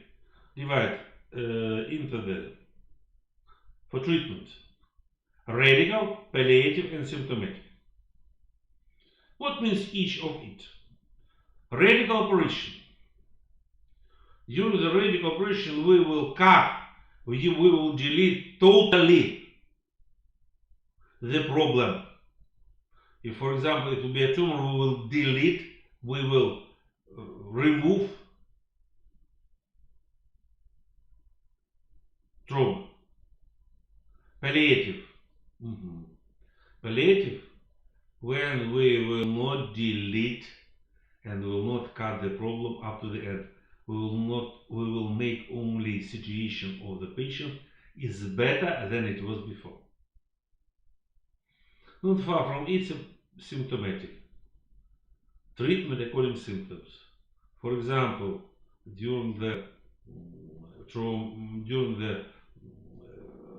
divide into the, for treatment, radical, palliative and symptomatic. What means each of it? Radical operation. During the radical operation we will cut, we will delete totally the problem. If, for example, it will be a tumor, we will delete, we will remove trauma. Palliative. Palliative, when we will not delete and will not cut the problem up to the end. We will make only situation of the patient is better than it was before. Not far from it, symptomatic. Treatment according to symptoms. For example, during the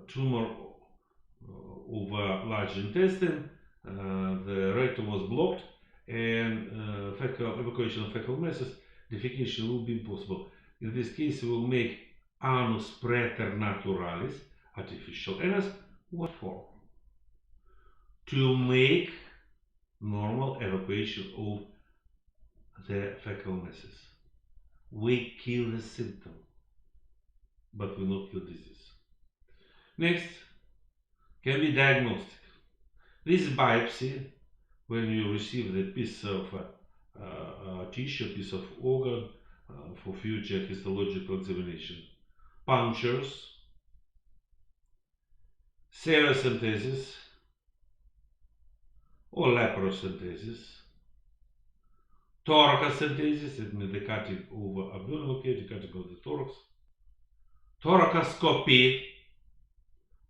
tumor over large intestine, the rectum was blocked and evacuation of fecal masses, defecation will be impossible. In this case, we will make anus preternaturalis, artificial anus. What for? To make normal evacuation of the fecal masses. We kill the symptom, but we not kill disease. Next, can be diagnostic. This is biopsy, when you receive the piece of tissue, piece of organ for future histological examination. Punctures, serosynthesis or laparosynthesis, thoracentesis, it means the cutting over abdominal cavity, cutting of the thorax, thoracoscopy,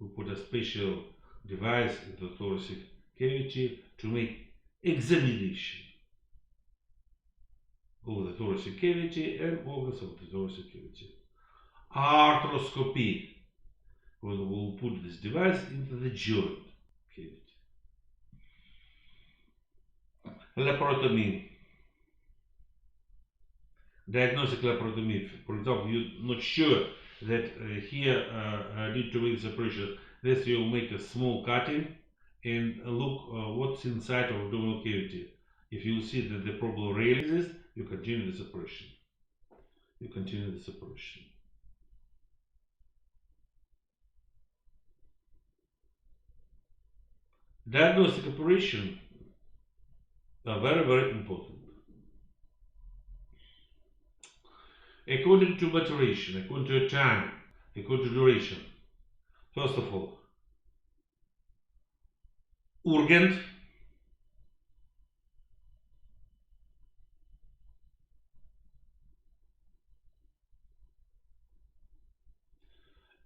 we put a special device in the thoracic cavity to make examination of the thoracic cavity and organs of the thoracic cavity. Arthroscopy, we will put this device into the joint cavity. Laparotomy, diagnostic laparotomy. For example, you're not sure that here need to make this operation. This you will make a small cutting and look what's inside of abdominal cavity. If you see that the problem really exists, you continue this operation. Diagnostic operation are very, very important. According to maturation, according to time, according to duration. First of all, urgent,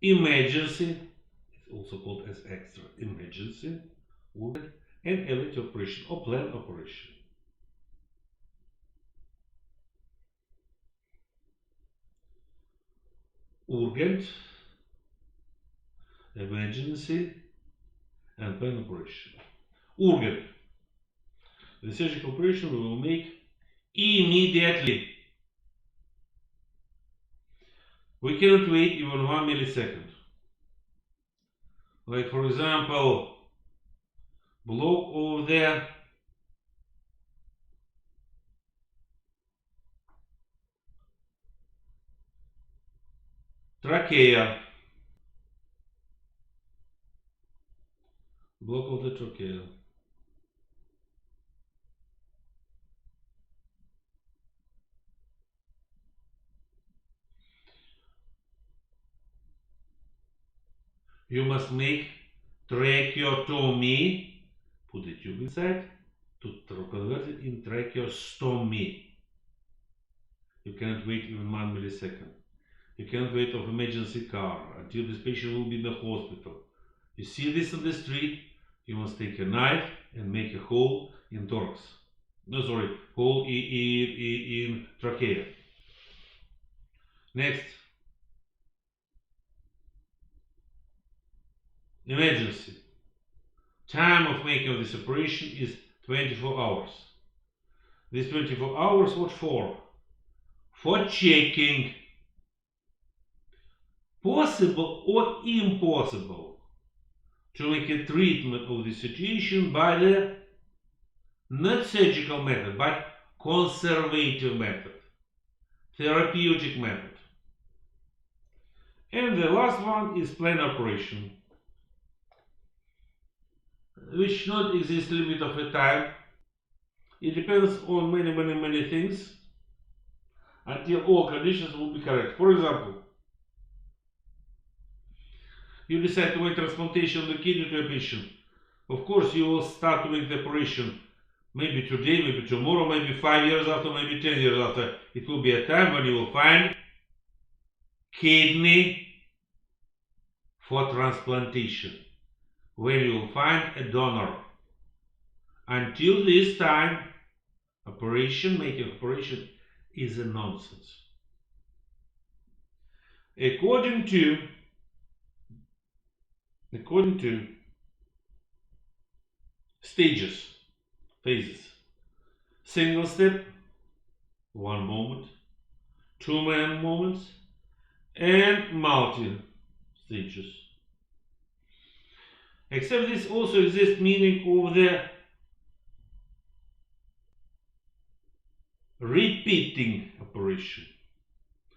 emergency, it's also called as extra emergency, urgent, and elective operation or planned operation. Urgent, emergency, and planned operation. Urgent. The surgical operation we will make immediately. We cannot wait even 1 millisecond. Like, for example, block over there. Trachea. Block of the trachea. you must make tracheotomy, put the tube inside, to convert it in tracheostomy. You cannot wait even 1 millisecond. You cannot wait of emergency car until this patient will be in the hospital. You see this on the street, you must take a knife and make a hole in thorax. No, sorry, hole in trachea. Next. Emergency. Time of making of this operation is 24 hours. These 24 hours, what for? For checking possible or impossible to make a treatment of the situation by the not surgical method, but conservative method, therapeutic method. And the last one is planned operation, which not exist limit of a time. It depends on many things until all conditions will be correct. For example, you decide to make transplantation of the kidney to a patient. Of course, you will start to make the operation maybe today, maybe tomorrow, maybe 5 years after, maybe 10 years after. It will be a time when you will find kidney for transplantation, when you will find a donor. Until this time, making operation is a nonsense. According to stages, phases, single step, 1 moment, 2 moments, and multi stages. Except this also exists meaning of the repeating operation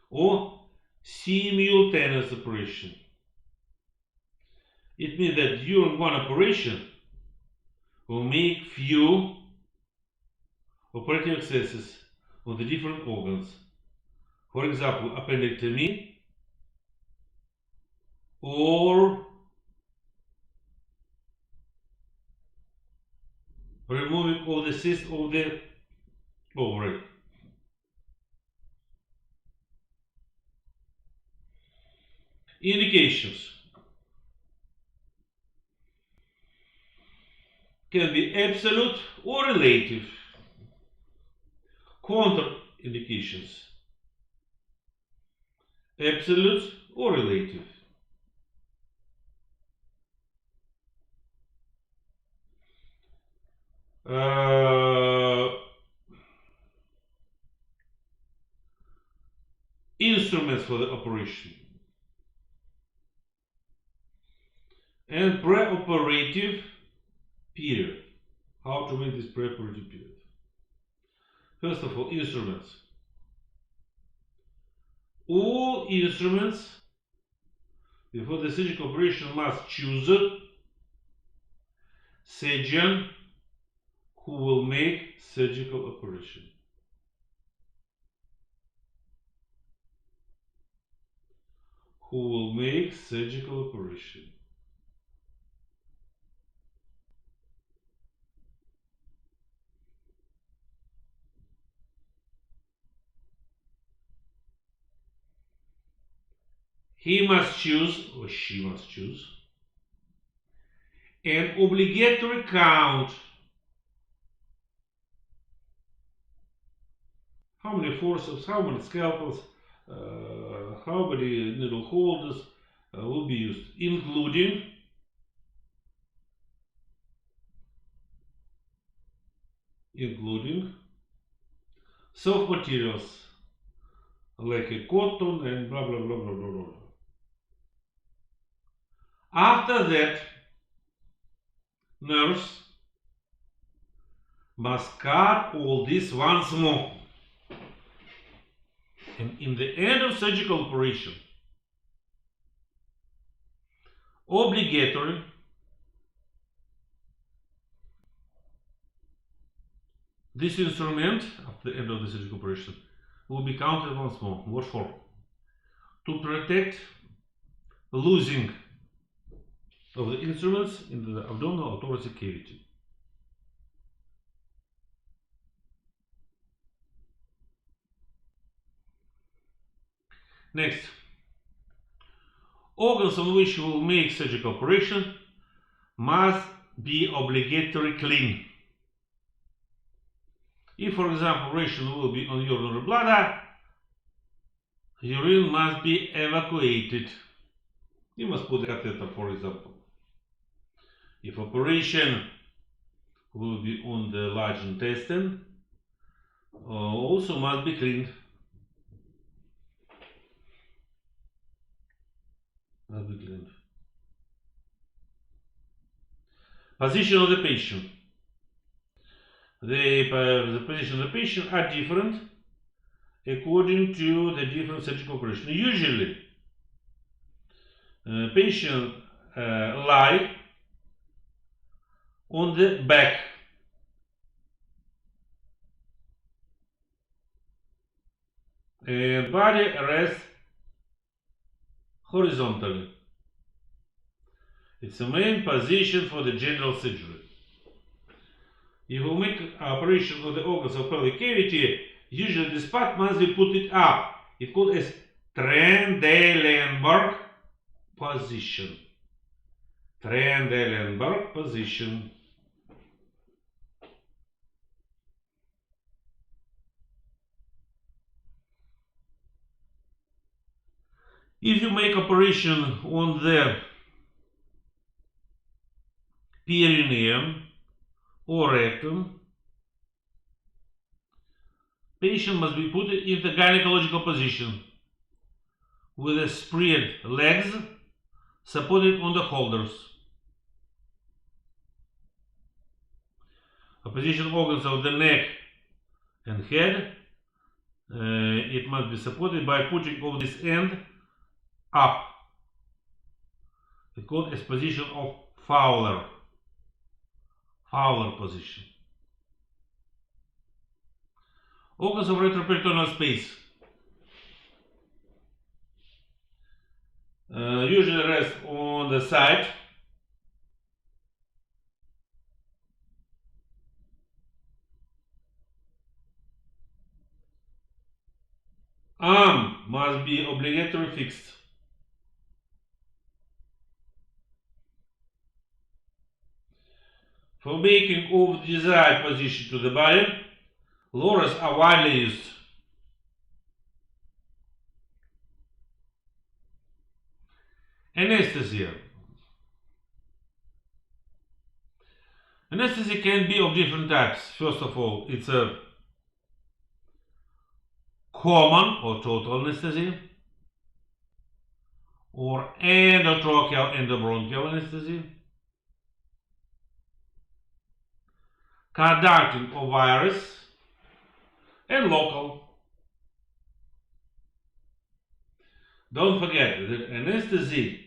or simultaneous operation. It means that during one operation we'll make few operative accesses on the different organs. For example, appendectomy or removing all the cyst of the ovary. Indications can be absolute or relative. Contraindications: absolute or relative. Instruments for the operation and preoperative period. How to make this preoperative period? First of all, instruments. All instruments before the surgical operation must choose a surgeon who will make surgical operation. Who will make surgical operation. He must choose, or she must choose, an obligatory count. How many forceps, how many scalpels, how many needle holders will be used, including soft materials like a cotton and blah blah blah blah blah blah. After that, nurse must cut all this once more. And in the end of surgical operation, obligatory, this instrument at the end of the surgical operation will be counted once more. What for? To protect losing of the instruments into the abdominal or thoracic cavity. Next, organs on which you will make surgical operation must be obligatory clean. If, for example, operation will be on urinary bladder, urine must be evacuated. You must put a catheter, for example. If operation will be on the large intestine, also must be cleaned. Must be cleaned. Position of the patient. The position of the patient are different according to the different surgical operation. Usually, patient lie on the back. And body rests horizontally. It's the main position for the general surgery. If you make operation of the organs of pelvic cavity, usually this part must be put it up. It's called as Trendelenburg position. Trendelenburg position. If you make operation on the perineum or rectum, patient must be put in the gynecological position with the spread legs supported on the holders. A position organs of the neck and head, it must be supported by putting of this end up. It's called as position of Fowler. Fowler position. Organs of retroperitoneal space. Usually rest on the side. Arm must be obligatory fixed. For making of the desired position to the body, lowers are widely used. Anesthesia. Anesthesia can be of different types. First of all, it's a common or total anesthesia, or endotracheal endobronchial anesthesia, conducting or virus, and local. Don't forget that anesthesia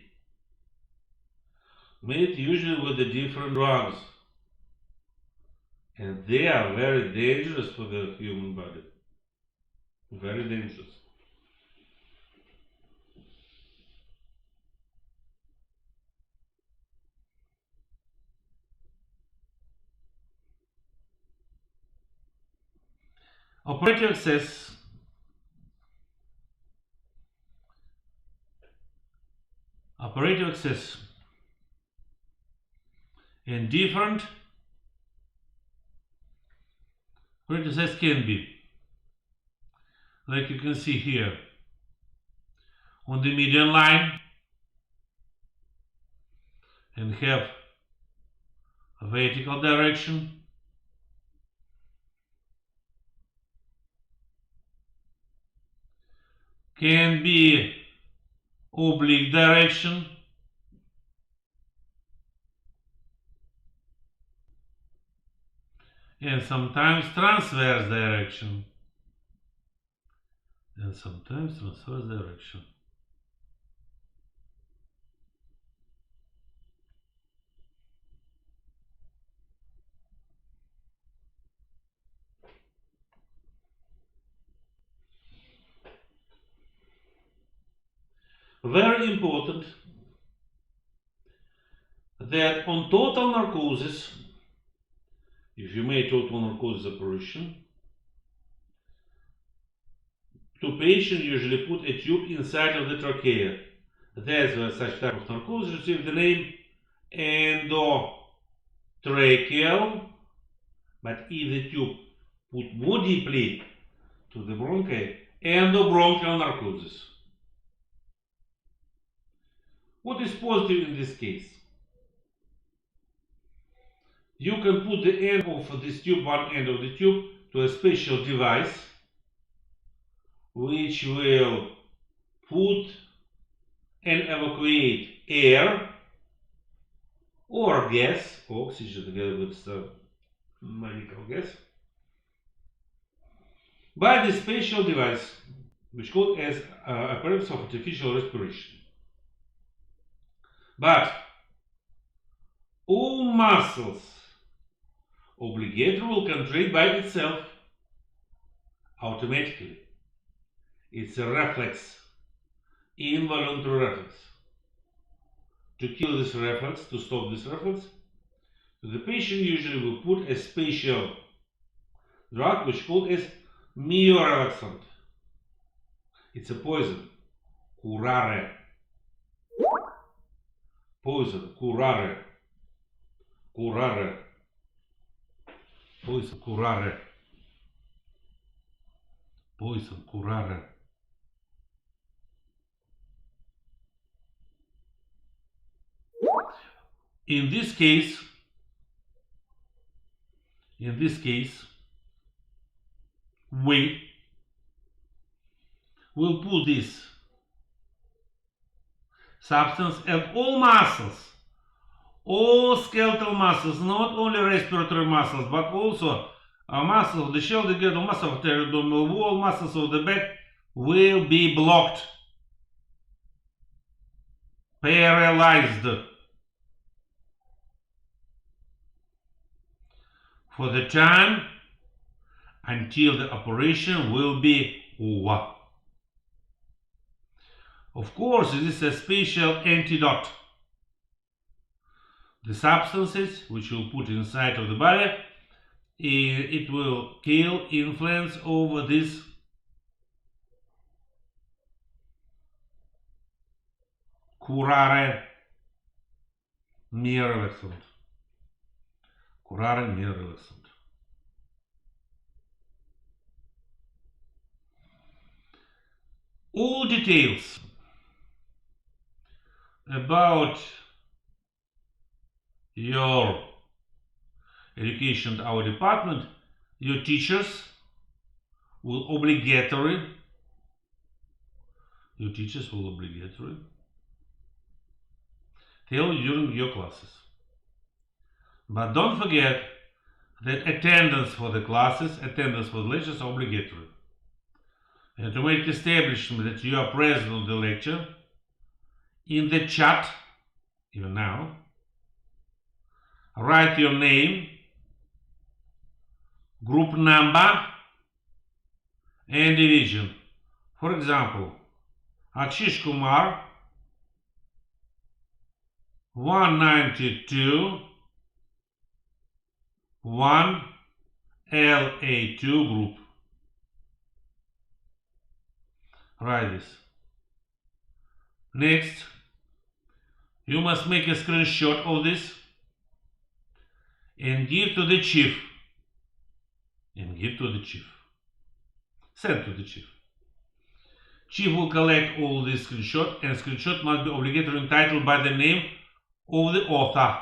made usually with the different drugs, and they are very dangerous for the human body. Very dangerous. Operative access. Operative access and different operative access can be, like you can see here, on the median line, and have a vertical direction, can be oblique direction, and sometimes transverse direction, and sometimes transverse direction. Very important, that on total narcosis, if you make total narcosis operation, the patient usually put a tube inside of the trachea. That's why such type of narcosis receives the name endotracheal. But if the tube put more deeply to the bronchi, endobronchial narcosis. What is positive in this case? You can put the end of this tube, one end of the tube, to a special device which will put and evacuate air or gas, oxygen together with some medical gas, by this special device which is called as apparatus of artificial respiration. But all muscles obligatory will contract by itself automatically. It's a reflex, involuntary reflex. To kill this reflex, to stop this reflex, the patient usually will put a special drug which is called as myorelaxant. It's a poison, curare. Poison, curare. Curare. Poison, curare. Poison, curare. In this case, we will put this substance at all muscles, all skeletal muscles, not only respiratory muscles, but also muscles of the shoulder girdle, muscles of the abdominal wall, muscles of the back will be blocked, paralyzed for the time until the operation will be over. Of course, this is a special antidote. The substances which will put inside of the body, it will kill influence over this curare myorelaxant. Curare myorelaxant. All details about your education at our department, your teachers will obligatory tell you during your classes. But don't forget that attendance for the classes, attendance for the lectures are obligatory. And to make establishment that you are present on the lecture, in the chat, even now, write your name, group number, and division. For example, Akshish Kumar, 192, 1 LA2 group. Write this. Next, you must make a screenshot of this and give to the chief. Send to the chief. Chief will collect all these screenshots, and screenshot must be obligatory entitled by the name of the author.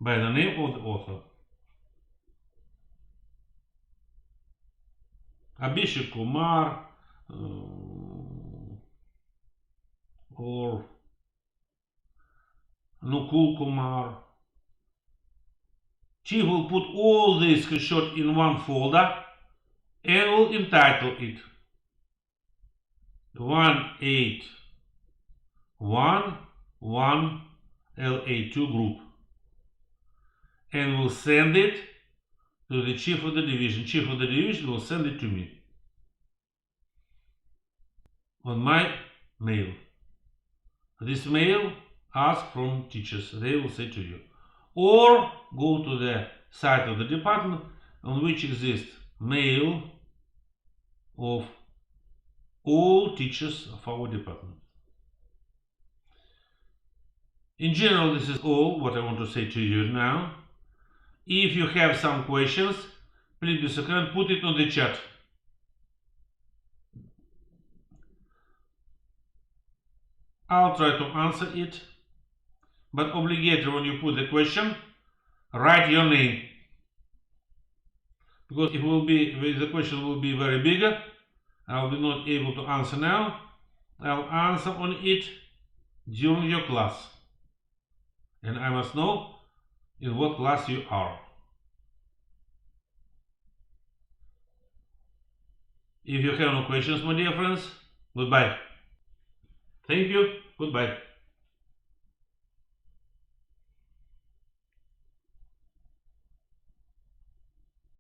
By the name of the author. Abhishek Kumar or Nukul Kumar. Chief will put all these screenshots in one folder and will entitle it 181 LA2 group, and will send it to the chief of the division. Chief of the division will send it to me on my mail. this mail, ask from teachers, they will say to you. Or go to the site of the department on which exists mail of all teachers of our department. In general, this is all what I want to say to you now. If you have some questions, please be so kind, put it on the chat. I'll try to answer it, but obligatory when you put the question, write your name. Because the question will be very big, I'll be not able to answer now. I'll answer on it during your class. And I must know in what class you are. If you have no questions, my dear friends, goodbye. Thank you, goodbye.